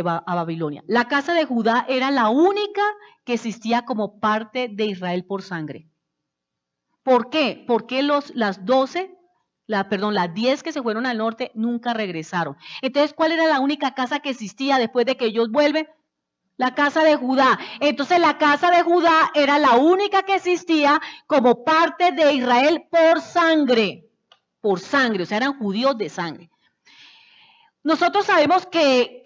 a Babilonia. La casa de Judá era la única que existía como parte de Israel por sangre. ¿Por qué? Porque las 10 que se fueron al norte nunca regresaron. Entonces, ¿cuál era la única casa que existía después de que ellos vuelven? La casa de Judá. Entonces la casa de Judá era la única que existía como parte de Israel por sangre, o sea, eran judíos de sangre. Nosotros sabemos que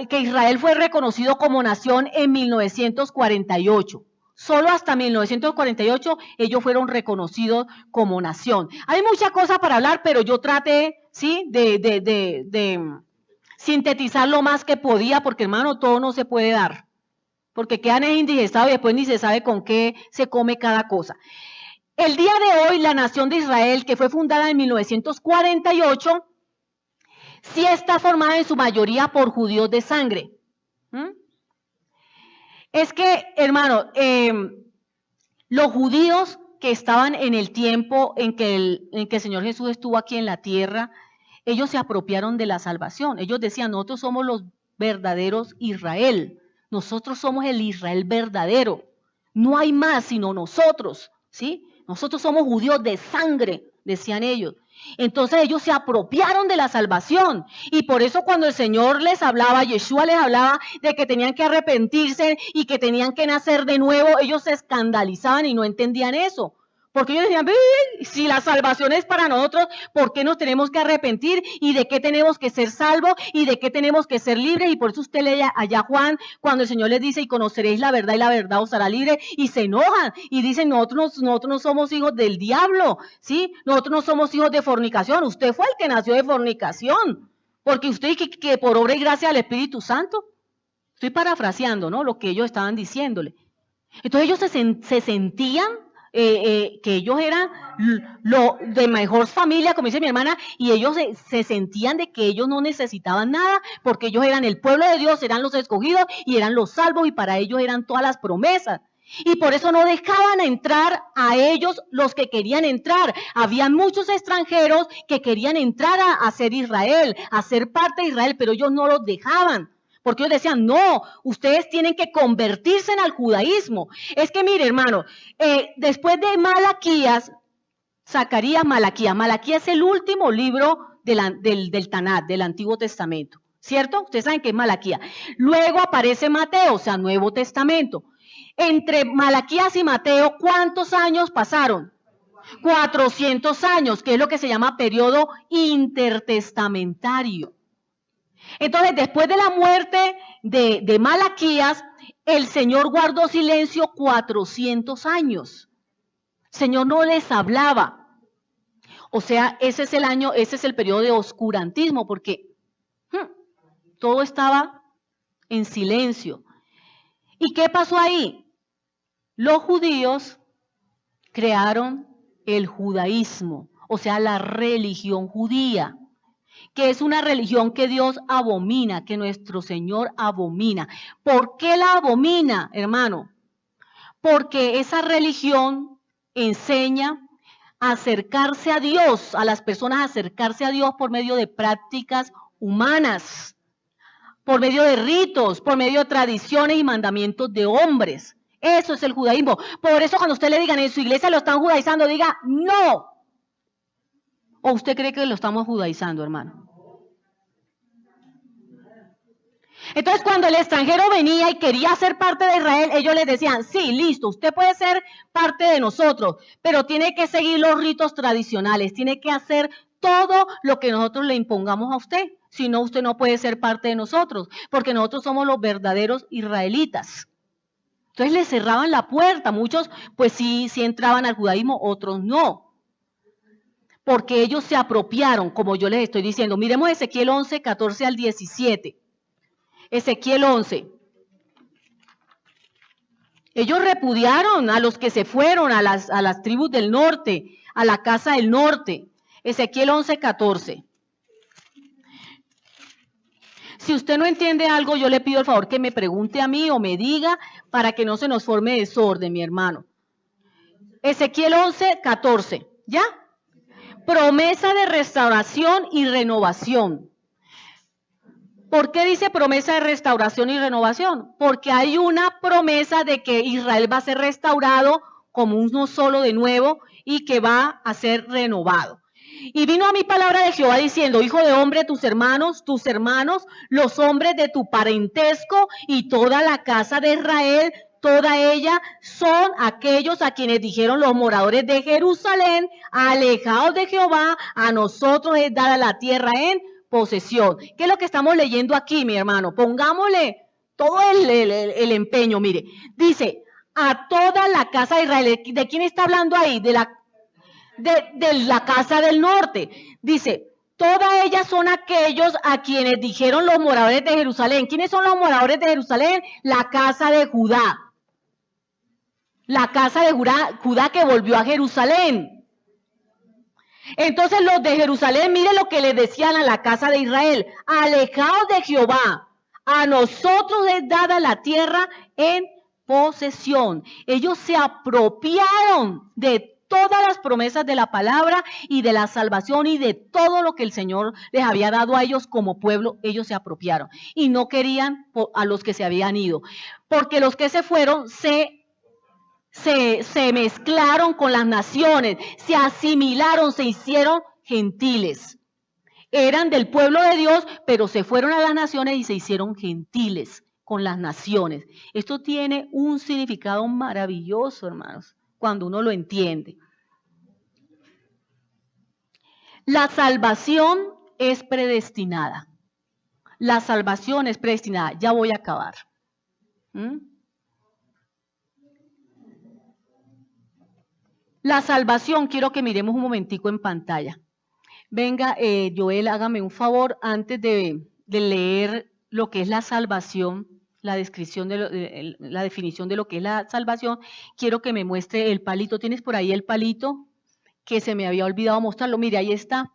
Israel fue reconocido como nación en 1948. Solo hasta 1948 ellos fueron reconocidos como nación. Hay muchas cosas para hablar, pero yo traté, ¿sí?, de sintetizar lo más que podía, porque hermano, todo no se puede dar, porque quedan indigestados y después ni se sabe con qué se come cada cosa. El día de hoy, la nación de Israel, que fue fundada en 1948, sí está formada en su mayoría por judíos de sangre. Es que, hermano, los judíos que estaban en el tiempo en que el Señor Jesús estuvo aquí en la tierra, ellos se apropiaron de la salvación. Ellos decían, nosotros somos los verdaderos Israel. Nosotros somos el Israel verdadero. No hay más sino nosotros, ¿sí? Nosotros somos judíos de sangre, decían ellos. Entonces ellos se apropiaron de la salvación. Y por eso cuando el Señor les hablaba, Yeshua les hablaba de que tenían que arrepentirse y que tenían que nacer de nuevo, ellos se escandalizaban y no entendían eso. Porque ellos decían, si la salvación es para nosotros, ¿por qué nos tenemos que arrepentir? ¿Y de qué tenemos que ser salvos? ¿Y de qué tenemos que ser libres? Y por eso usted lee allá Juan, cuando el Señor les dice, y conoceréis la verdad y la verdad os hará libre, y se enojan y dicen, nosotros no somos hijos del diablo, ¿sí? Nosotros no somos hijos de fornicación. Usted fue el que nació de fornicación, porque usted que por obra y gracia del Espíritu Santo. Estoy parafraseando, ¿no?, lo que ellos estaban diciéndole. Entonces ellos se sentían que ellos eran lo de mejor familia, como dice mi hermana, y ellos se sentían de que ellos no necesitaban nada, porque ellos eran el pueblo de Dios, eran los escogidos y eran los salvos, y para ellos eran todas las promesas. Y por eso no dejaban entrar a ellos los que querían entrar. Había muchos extranjeros que querían entrar a ser Israel, a ser parte de Israel, pero ellos no los dejaban. Porque ellos decían, no, ustedes tienen que convertirse al judaísmo. Es que mire, hermano, después de Malaquías, Zacarías, Malaquías es el último libro del Tanat, del Antiguo Testamento, ¿cierto? Ustedes saben que es Malaquías. Luego aparece Mateo, o sea, Nuevo Testamento. Entre Malaquías y Mateo, ¿cuántos años pasaron? 400 años, que es lo que se llama periodo intertestamentario. Entonces, después de la muerte de Malaquías, el Señor guardó silencio 400 años. El Señor no les hablaba. O sea, ese es el periodo de oscurantismo, porque todo estaba en silencio. ¿Y qué pasó ahí? Los judíos crearon el judaísmo, o sea, la religión judía, que es una religión que Dios abomina, que nuestro Señor abomina. ¿Por qué la abomina, hermano? Porque esa religión enseña a acercarse a Dios, a las personas a acercarse a Dios por medio de prácticas humanas, por medio de ritos, por medio de tradiciones y mandamientos de hombres. Eso es el judaísmo. Por eso cuando usted le digan en su iglesia lo están judaizando, diga no. ¿O usted cree que lo estamos judaizando, hermano? Entonces, cuando el extranjero venía y quería ser parte de Israel, ellos les decían, sí, listo, usted puede ser parte de nosotros, pero tiene que seguir los ritos tradicionales, tiene que hacer todo lo que nosotros le impongamos a usted. Si no, usted no puede ser parte de nosotros, porque nosotros somos los verdaderos israelitas. Entonces les cerraban la puerta, muchos pues sí entraban al judaísmo, otros no. Porque ellos se apropiaron, como yo les estoy diciendo. Miremos Ezequiel 11, 14 al 17. Ezequiel 11. Ellos repudiaron a los que se fueron, a las tribus del norte, a la casa del norte. Ezequiel 11, 14. Si usted no entiende algo, yo le pido el favor que me pregunte a mí o me diga para que no se nos forme desorden, mi hermano. Ezequiel 11, 14. ¿Ya? Promesa de restauración y renovación. ¿Por qué dice promesa de restauración y renovación? Porque hay una promesa de que Israel va a ser restaurado como uno solo de nuevo y que va a ser renovado. Y vino a mí palabra de Jehová diciendo, hijo de hombre, tus hermanos, los hombres de tu parentesco y toda la casa de Israel, toda ella son aquellos a quienes dijeron los moradores de Jerusalén, alejaos de Jehová, a nosotros es dada la tierra en posesión. ¿Qué es lo que estamos leyendo aquí, mi hermano? Pongámosle todo el empeño, mire. Dice, a toda la casa de Israel. ¿De quién está hablando ahí? De la casa del norte. Dice, todas ellas son aquellos a quienes dijeron los moradores de Jerusalén. ¿Quiénes son los moradores de Jerusalén? La casa de Judá. La casa de Judá que volvió a Jerusalén. Entonces los de Jerusalén, miren lo que les decían a la casa de Israel. Alejaos de Jehová. A nosotros es dada la tierra en posesión. Ellos se apropiaron de todas las promesas de la palabra y de la salvación y de todo lo que el Señor les había dado a ellos como pueblo, ellos se apropiaron y no querían a los que se habían ido, porque los que se fueron se mezclaron con las naciones, se asimilaron, se hicieron gentiles. Eran del pueblo de Dios, pero se fueron a las naciones y se hicieron gentiles con las naciones. Esto tiene un significado maravilloso, hermanos, cuando uno lo entiende. La salvación es predestinada. La salvación es predestinada. Ya voy a acabar. La salvación, quiero que miremos un momentico en pantalla. Venga, Joel, hágame un favor antes de leer lo que es la salvación. la descripción la definición de lo que es la salvación, quiero que me muestre el palito. ¿Tienes por ahí el palito? Que se me había olvidado mostrarlo. Mire, ahí está.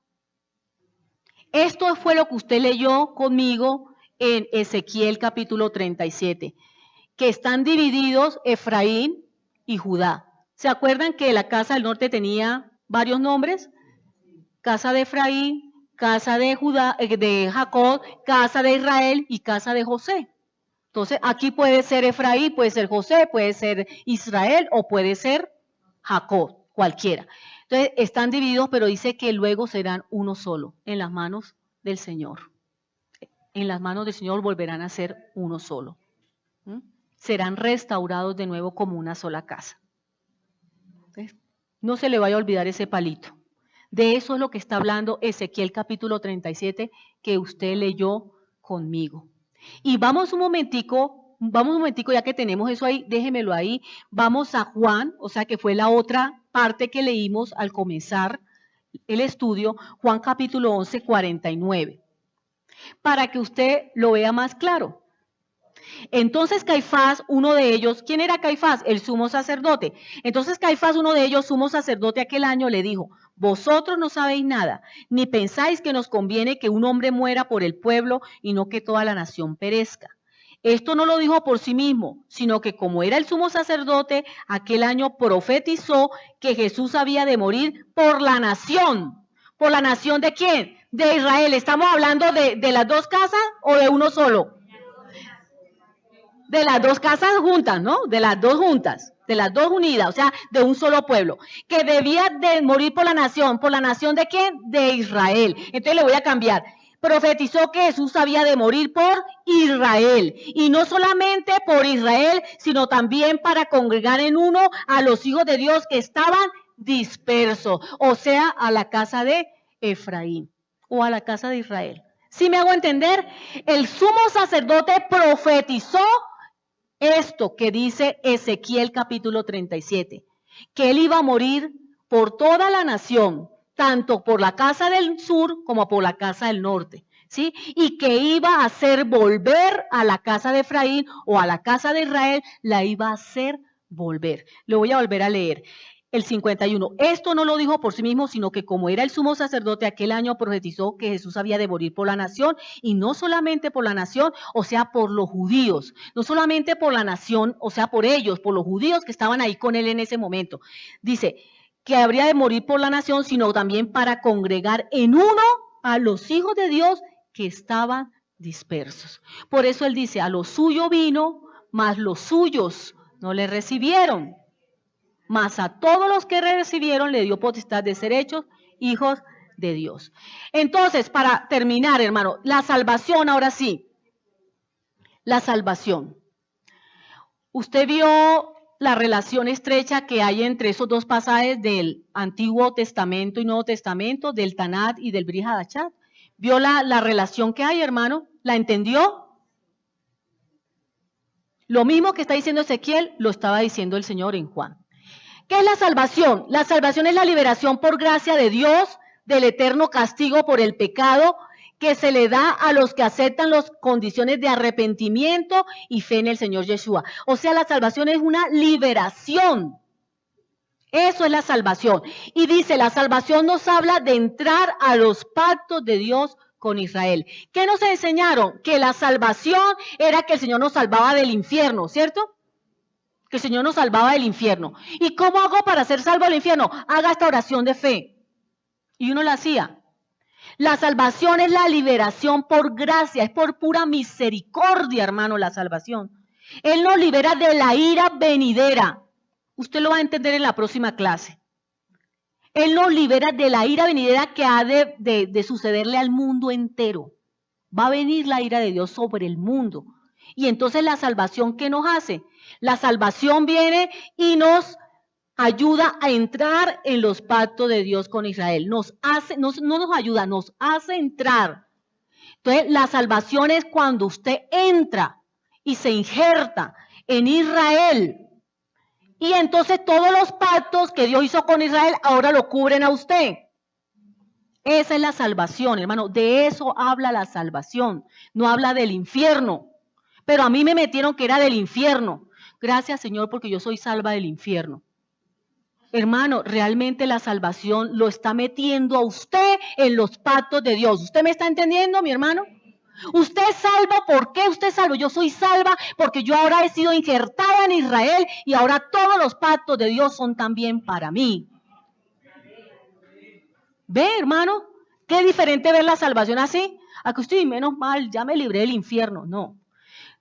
Esto fue lo que usted leyó conmigo en Ezequiel capítulo 37, que están divididos Efraín y Judá. ¿Se acuerdan que la casa del norte tenía varios nombres? Casa de Efraín, casa de Judá, de Jacob, casa de Israel y casa de José. Entonces, aquí puede ser Efraín, puede ser José, puede ser Israel o puede ser Jacob, cualquiera. Entonces, están divididos, pero dice que luego serán uno solo en las manos del Señor. En las manos del Señor volverán a ser uno solo. Serán restaurados de nuevo como una sola casa. Entonces, no se le vaya a olvidar ese palito. De eso es lo que está hablando Ezequiel capítulo 37 que usted leyó conmigo. Y vamos un momentico, ya que tenemos eso ahí, déjemelo ahí. Vamos a Juan, o sea que fue la otra parte que leímos al comenzar el estudio, Juan capítulo 11, 49. Para que usted lo vea más claro. Entonces Caifás, uno de ellos, ¿quién era Caifás? El sumo sacerdote. Entonces Caifás, uno de ellos, sumo sacerdote aquel año, le dijo: vosotros no sabéis nada, ni pensáis que nos conviene que un hombre muera por el pueblo y no que toda la nación perezca. Esto no lo dijo por sí mismo, sino que como era el sumo sacerdote, aquel año profetizó que Jesús había de morir por la nación. ¿Por la nación de quién? De Israel. ¿Estamos hablando de las dos casas o de uno solo? De las dos casas juntas, ¿no? De las dos juntas, de las dos unidas, o sea, de un solo pueblo, que debía de morir por la nación ¿de quién? De Israel. Entonces le voy a cambiar. Profetizó que Jesús había de morir por Israel, y no solamente por Israel, sino también para congregar en uno a los hijos de Dios que estaban dispersos, o sea, a la casa de Efraín, o a la casa de Israel. ¿Sí me hago entender? El sumo sacerdote profetizó esto que dice Ezequiel capítulo 37, que él iba a morir por toda la nación, tanto por la casa del sur como por la casa del norte, ¿sí? Y que iba a hacer volver a la casa de Efraín o a la casa de Israel, la iba a hacer volver. Lo voy a volver a leer. El 51. Esto no lo dijo por sí mismo, sino que como era el sumo sacerdote aquel año, profetizó que Jesús había de morir por la nación, y no solamente por la nación, o sea, por los judíos, no solamente por la nación, o sea, por ellos, por los judíos que estaban ahí con él en ese momento. Dice que habría de morir por la nación, sino también para congregar en uno a los hijos de Dios que estaban dispersos. Por eso él dice: a lo suyo vino, mas los suyos no le recibieron. Mas a todos los que recibieron le dio potestad de ser hechos hijos de Dios. Entonces, para terminar, hermano, la salvación, ahora sí, la salvación. Usted vio la relación estrecha que hay entre esos dos pasajes del Antiguo Testamento y Nuevo Testamento, del Tanat y del Brit Hadashah. ¿Vio la relación que hay, hermano? ¿La entendió? Lo mismo que está diciendo Ezequiel, lo estaba diciendo el Señor en Juan. ¿Qué es la salvación? La salvación es la liberación por gracia de Dios del eterno castigo por el pecado que se le da a los que aceptan las condiciones de arrepentimiento y fe en el Señor Yeshua. O sea, la salvación es una liberación. Eso es la salvación. Y dice, la salvación nos habla de entrar a los pactos de Dios con Israel. ¿Qué nos enseñaron? Que la salvación era que el Señor nos salvaba del infierno, ¿cierto? Que el Señor nos salvaba del infierno. ¿Y cómo hago para ser salvo del infierno? Haga esta oración de fe. Y uno la hacía. La salvación es la liberación por gracia, es por pura misericordia, hermano, la salvación. Él nos libera de la ira venidera. Usted lo va a entender en la próxima clase. Él nos libera de la ira venidera que ha de sucederle al mundo entero. Va a venir la ira de Dios sobre el mundo. Y entonces la salvación, ¿qué nos hace? La salvación viene y nos ayuda a entrar en los pactos de Dios con Israel. No nos ayuda, nos hace entrar. Entonces, la salvación es cuando usted entra y se injerta en Israel. Y entonces todos los pactos que Dios hizo con Israel ahora lo cubren a usted. Esa es la salvación, hermano. De eso habla la salvación. No habla del infierno. pero a mí me metieron que era del infierno. Gracias, Señor, porque yo soy salva del infierno. Hermano, realmente la salvación lo está metiendo a usted en los pactos de Dios. ¿Usted me está entendiendo, mi hermano? Usted es salvo, ¿por qué usted es salvo? Yo soy salva porque yo ahora he sido injertada en Israel y ahora todos los pactos de Dios son también para mí. ¿Ve, hermano? Qué diferente ver la salvación así. Aquí estoy, menos mal, ya me libré del infierno. No,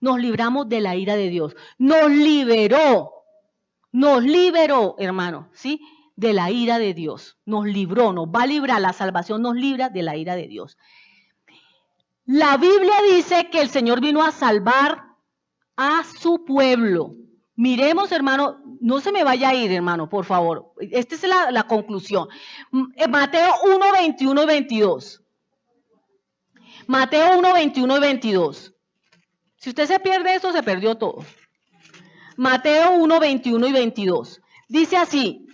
nos libramos de la ira de Dios. Nos liberó, hermano, ¿sí? De la ira de Dios. Nos libró, nos va a librar. La salvación nos libra de la ira de Dios. La Biblia dice que el Señor vino a salvar a su pueblo. Miremos, hermano, no se me vaya a ir, hermano, por favor. Esta es la conclusión. Mateo 1, 21 y 22. Mateo 1, 21 y 22. Si usted se pierde esto, se perdió todo. Mateo 1, 21 y 22. Dice así,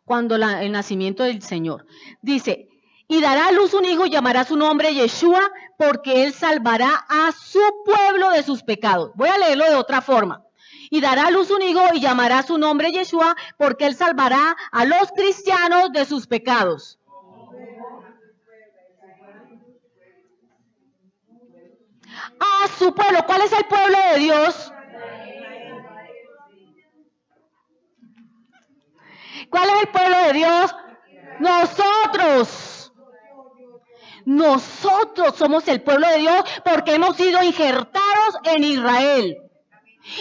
cuando el nacimiento del Señor. Dice, y dará a luz un hijo y llamará su nombre Yeshua, porque él salvará a su pueblo de sus pecados. Voy a leerlo de otra forma. Y dará a luz un hijo y llamará su nombre Yeshua, porque él salvará a los cristianos de sus pecados. A su pueblo. ¿Cuál es el pueblo de Dios? ¿Cuál es el pueblo de Dios? Nosotros. Nosotros somos el pueblo de Dios porque hemos sido injertados en Israel.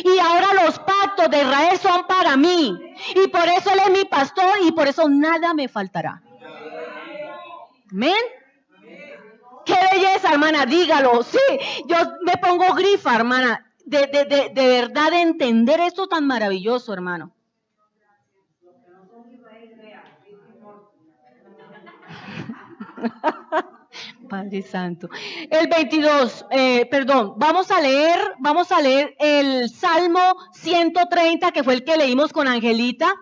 Y ahora los pactos de Israel son para mí. Y por eso Él es mi pastor y por eso nada me faltará. ¿Amén? ¡Qué belleza, hermana! Dígalo. Sí, yo me pongo grifa, hermana. De verdad de entender esto tan maravilloso, hermano. Padre Santo. El 22, vamos a leer el Salmo 130, que fue el que leímos con Angelita.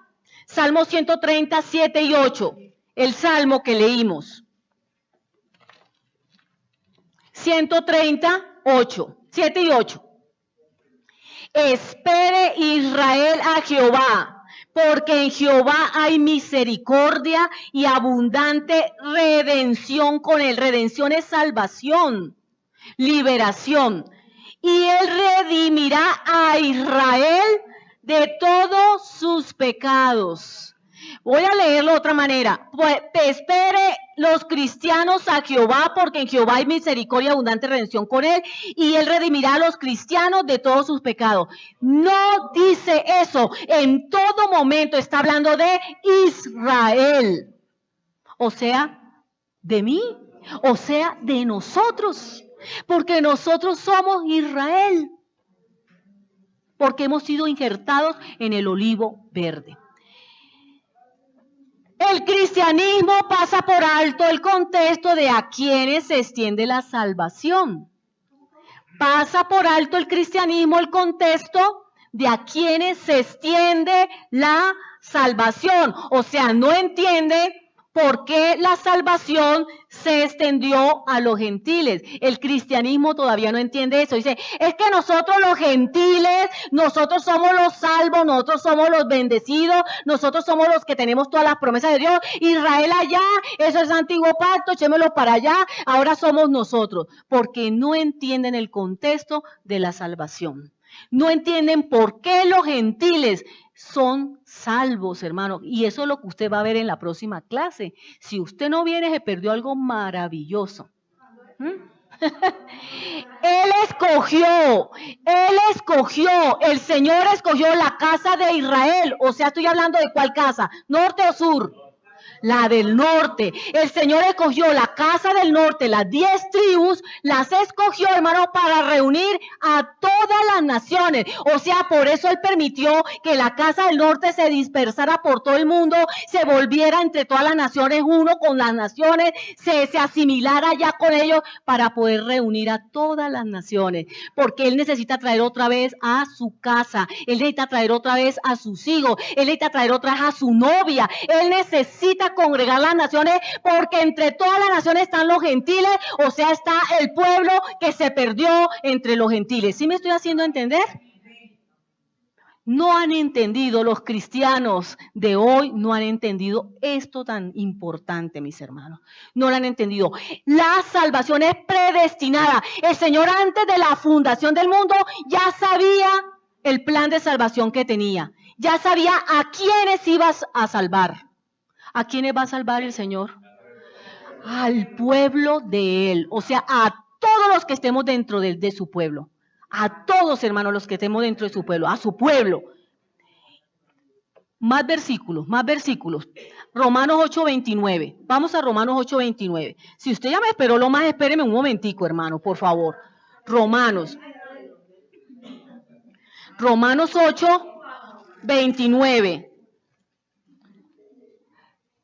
Salmo 130, 7 y 8. El Salmo que leímos. 138, 7 y 8. Espere Israel a Jehová, porque en Jehová hay misericordia y abundante redención con él. Redención es salvación, liberación. Y él redimirá a Israel de todos sus pecados. Voy a leerlo de otra manera. Pues, espere los cristianos a Jehová, porque en Jehová hay misericordia y abundante redención con él, y él redimirá a los cristianos de todos sus pecados. No dice eso. En todo momento está hablando de Israel. O sea, de mí. O sea, de nosotros. Porque nosotros somos Israel. Porque hemos sido injertados en el olivo verde. El cristianismo pasa por alto el contexto de a quienes se extiende la salvación. Pasa por alto el cristianismo el contexto de a quienes se extiende la salvación. O sea, no entiende por qué la salvación se extendió a los gentiles. El cristianismo todavía no entiende eso. Dice, es que nosotros los gentiles, nosotros somos los salvos, nosotros somos los bendecidos, nosotros somos los que tenemos todas las promesas de Dios. Israel allá, eso es antiguo pacto, echémoslo para allá, ahora somos nosotros. Porque no entienden el contexto de la salvación. No entienden por qué los gentiles son salvos, hermano. Y eso es lo que usted va a ver en la próxima clase. Si usted no viene, se perdió algo maravilloso. Él escogió, el Señor escogió la casa de Israel. O sea, estoy hablando de cuál casa, norte o sur. La del norte. El Señor escogió la casa del norte, las 10 tribus, las escogió, hermano, para reunir a todas las naciones. O sea, por eso Él permitió que la casa del norte se dispersara por todo el mundo, se volviera entre todas las naciones uno con las naciones, se asimilara ya con ellos para poder reunir a todas las naciones. Porque Él necesita traer otra vez a su casa, Él necesita traer otra vez a sus hijos, Él necesita traer otra vez a su novia, Él necesita a congregar las naciones, porque entre todas las naciones están los gentiles, o sea, está el pueblo que se perdió entre los gentiles. ¿Sí me estoy haciendo entender? No han entendido, los cristianos de hoy no han entendido esto tan importante, mis hermanos. No lo han entendido. La salvación es predestinada. El Señor antes de la fundación del mundo ya sabía el plan de salvación que tenía. Ya sabía a quiénes ibas a salvar. ¿A quiénes va a salvar el Señor? Al pueblo de Él. O sea, a todos los que estemos dentro de su pueblo. A todos, hermanos, los que estemos dentro de su pueblo, a su pueblo. Más versículos, más versículos. Romanos 8:29. Vamos a Romanos 8:29. Si usted ya me esperó lo más, espéreme un momentico, hermano, por favor. Romanos 8:29.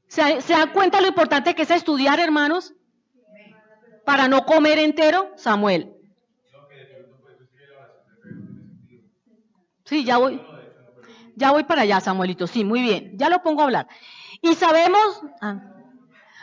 ¿Se dan cuenta lo importante que es estudiar, hermanos? Para no comer entero, Samuel. Sí, ya voy para allá, Samuelito. Sí, muy bien. Ya lo pongo a hablar. Y sabemos,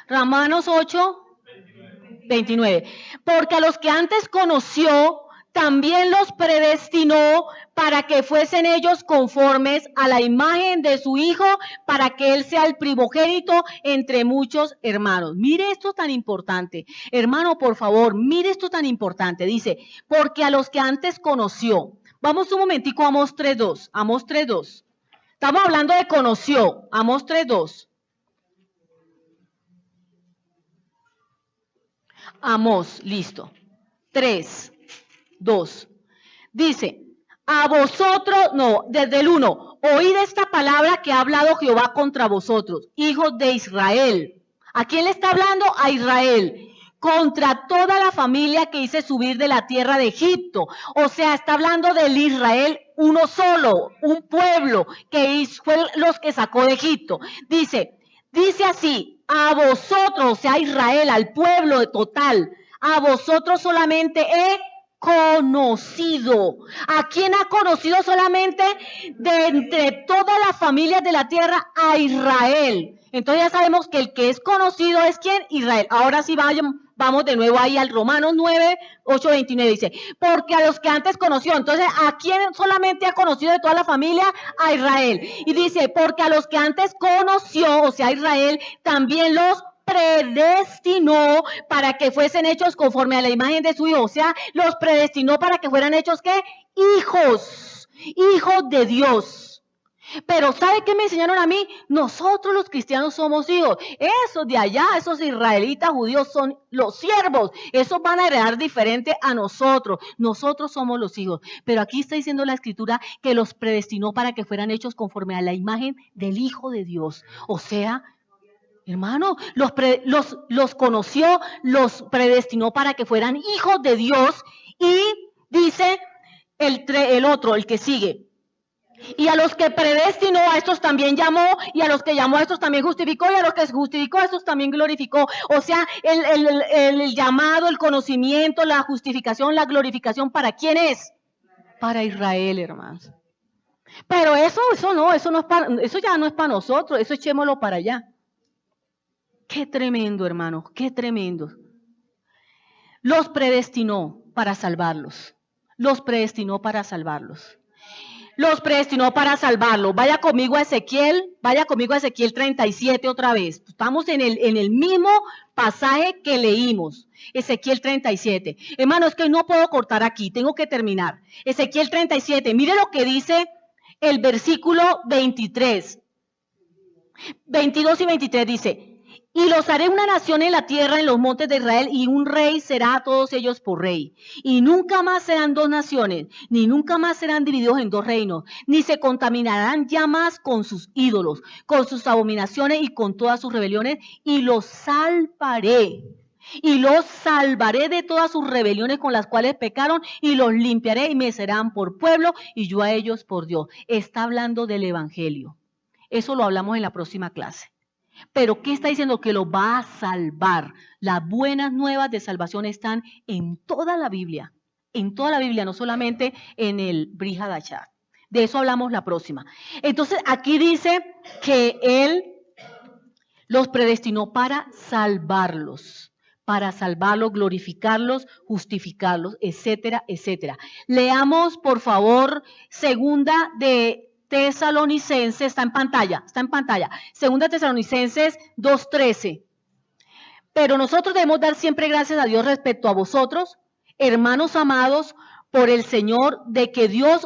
Romanos 8:29. Porque a los que antes conoció, también los predestinó para que fuesen ellos conformes a la imagen de su Hijo, para que Él sea el primogénito entre muchos hermanos. Mire esto tan importante. Hermano, por favor, mire esto tan importante. Dice, porque a los que antes conoció. Vamos un momentico a Amós 3:2. Amós 3:2. Estamos hablando de conoció. Amós 3:2. Amós, listo. 3:2. Dice, a vosotros, no, desde el 1, oíd esta palabra que ha hablado Jehová contra vosotros, hijos de Israel. ¿A quién le está hablando? A Israel. Contra toda la familia que hice subir de la tierra de Egipto. O sea, está hablando del Israel uno solo, un pueblo que fue los que sacó de Egipto. Dice así, a vosotros, o sea, Israel, al pueblo total, a vosotros solamente he conocido. ¿A quién ha conocido solamente? De entre todas las familias de la tierra, a Israel. Entonces ya sabemos que el que es conocido es ¿quién? Israel. Ahora sí vamos de nuevo ahí al Romanos 9:8-29. Dice, porque a los que antes conoció. Entonces, ¿a quién solamente ha conocido de toda la familia? A Israel. Y dice, porque a los que antes conoció, o sea, Israel, también los predestinó para que fuesen hechos conforme a la imagen de su Hijo. O sea, los predestinó para que fueran hechos, ¿qué? Hijos de Dios. Pero ¿sabe qué me enseñaron a mí? Nosotros los cristianos somos hijos. Esos de allá, esos israelitas judíos son los siervos. Esos van a heredar diferente a nosotros. Nosotros somos los hijos. Pero aquí está diciendo la Escritura que los predestinó para que fueran hechos conforme a la imagen del Hijo de Dios. O sea, hermano, los conoció, los predestinó para que fueran hijos de Dios. Y dice el otro, el que sigue. Y a los que predestinó, a estos también llamó, y a los que llamó, a estos también justificó, y a los que justificó, a estos también glorificó. O sea, el llamado, el conocimiento, la justificación, la glorificación, ¿para quién es? Para Israel, hermanos. Pero eso ya no es para nosotros, eso echémoslo para allá. Qué tremendo, hermano, qué tremendo. Los predestinó para salvarlos. Los predestinó para salvarlos. Los predestinó para salvarlo. Vaya conmigo a Ezequiel 37 otra vez. Estamos en el mismo pasaje que leímos. Ezequiel 37. Hermano, es que no puedo cortar aquí, tengo que terminar. Ezequiel 37, mire lo que dice el versículo 23. 22 y 23 dice, y los haré una nación en la tierra, en los montes de Israel, y un rey será a todos ellos por rey. Y nunca más serán dos naciones, ni nunca más serán divididos en dos reinos, ni se contaminarán ya más con sus ídolos, con sus abominaciones y con todas sus rebeliones, y los salvaré. Y los salvaré de todas sus rebeliones con las cuales pecaron, y los limpiaré y me serán por pueblo, y yo a ellos por Dios. Está hablando del Evangelio. Eso lo hablamos en la próxima clase. Pero ¿qué está diciendo? Que lo va a salvar. Las buenas nuevas de salvación están en toda la Biblia, no solamente en el Brit Hadashah. De eso hablamos la próxima. Entonces aquí dice que Él Los predestinó para salvarlos, glorificarlos, justificarlos, etcétera, etcétera. Leamos, por favor, segunda de Tesalonicenses, está en pantalla. Segunda Tesalonicenses 2:13. Pero nosotros debemos dar siempre gracias a Dios respecto a vosotros, hermanos amados, por el Señor, de que Dios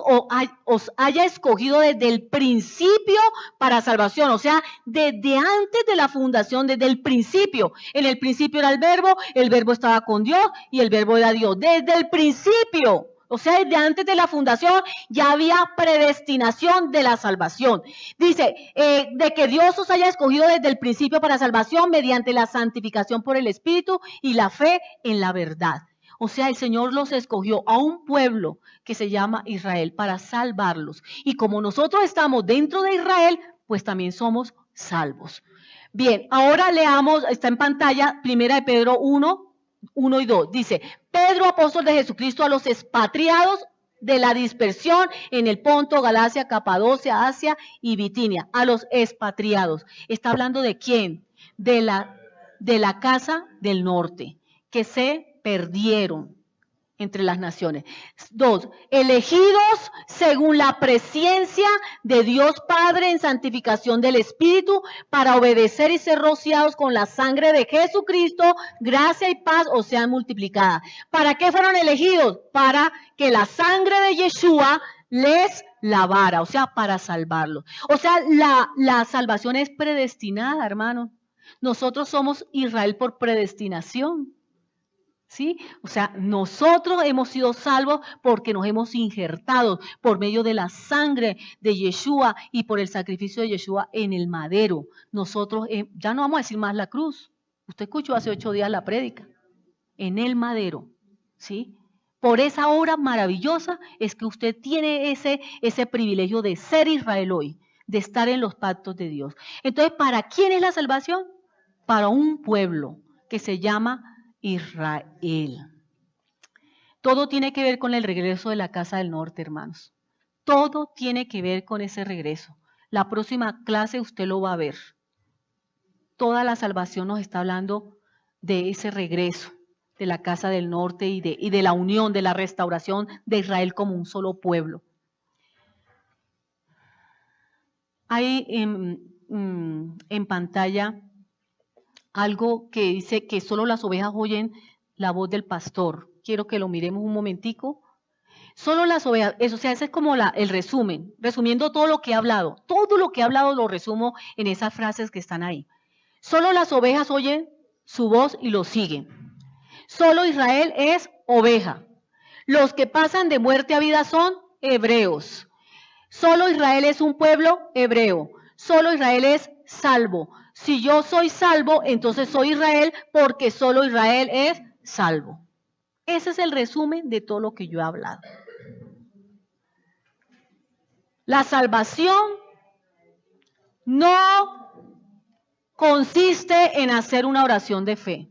os haya escogido desde el principio para salvación. O sea, desde antes de la fundación, desde el principio. En el principio era el verbo estaba con Dios y el verbo era Dios. Desde el principio. O sea, desde antes de la fundación ya había predestinación de la salvación. Dice, de que Dios os haya escogido desde el principio para salvación mediante la santificación por el Espíritu y la fe en la verdad. O sea, el Señor los escogió a un pueblo que se llama Israel para salvarlos. Y como nosotros estamos dentro de Israel, pues también somos salvos. Bien, ahora leamos, está en pantalla, 1 de Pedro 1 y 2. Dice, Pedro, apóstol de Jesucristo, a los expatriados de la dispersión en el Ponto, Galacia, Capadocia, Asia y Bitinia. A los expatriados. ¿Está hablando de quién? De la casa del norte, que se perdieron entre las naciones. 2, elegidos según la presencia de Dios Padre en santificación del Espíritu para obedecer y ser rociados con la sangre de Jesucristo, gracia y paz os sean multiplicadas. ¿Para qué fueron elegidos? Para que la sangre de Yeshua les lavara, o sea, para salvarlos. O sea, la salvación es predestinada, hermano. Nosotros somos Israel por predestinación. ¿Sí? O sea, nosotros hemos sido salvos porque nos hemos injertado por medio de la sangre de Yeshua y por el sacrificio de Yeshua en el madero. Nosotros, ya no vamos a decir más la cruz. Usted escuchó hace 8 días la prédica. En el madero, ¿sí? Por esa obra maravillosa es que usted tiene ese privilegio de ser Israel hoy, de estar en los pactos de Dios. Entonces, ¿para quién es la salvación? Para un pueblo que se llama Israel. Todo tiene que ver con el regreso de la casa del norte, hermanos. Todo tiene que ver con ese regreso. La próxima clase usted lo va a ver. Toda la salvación nos está hablando de ese regreso de la casa del norte y de la unión, de la restauración de Israel como un solo pueblo. Hay en pantalla algo que dice que solo las ovejas oyen la voz del pastor. Quiero que lo miremos un momentico. Solo las ovejas, eso, o sea, ese es como el resumen, resumiendo todo lo que he hablado. Todo lo que he hablado lo resumo en esas frases que están ahí. Solo las ovejas oyen su voz y lo siguen. Solo Israel es oveja. Los que pasan de muerte a vida son hebreos. Solo Israel es un pueblo hebreo. Solo Israel es salvo. Si yo soy salvo, entonces soy Israel porque solo Israel es salvo. Ese es el resumen de todo lo que yo he hablado. La salvación no consiste en hacer una oración de fe.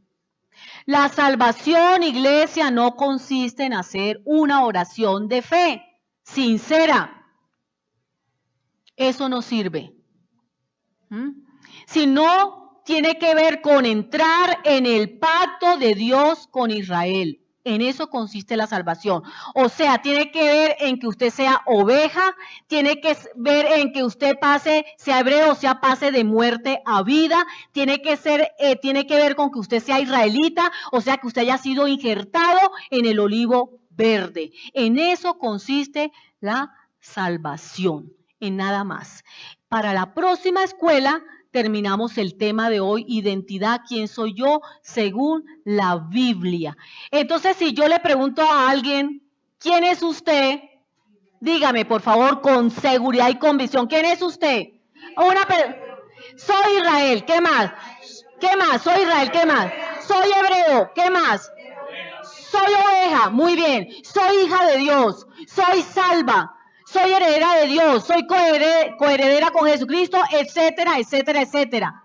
La salvación, iglesia, no consiste en hacer una oración de fe sincera. Eso no sirve. Sino tiene que ver con entrar en el pacto de Dios con Israel. En eso consiste la salvación. O sea, tiene que ver en que usted sea oveja, tiene que ver en que usted sea hebreo, o sea, pase de muerte a vida, tiene que ver con que usted sea israelita, o sea, que usted haya sido injertado en el olivo verde. En eso consiste la salvación, en nada más. Para la próxima escuela terminamos el tema de hoy, identidad, ¿quién soy yo? Según la Biblia. Entonces, si yo le pregunto a alguien, ¿quién es usted? Dígame, por favor, con seguridad y convicción, ¿quién es usted? Soy Israel, ¿qué más? ¿Qué más? Soy Israel, ¿qué más? Soy hebreo, ¿qué más? Soy oveja, muy bien. Soy hija de Dios, soy salva. Soy heredera de Dios, soy coheredera con Jesucristo, etcétera, etcétera, etcétera.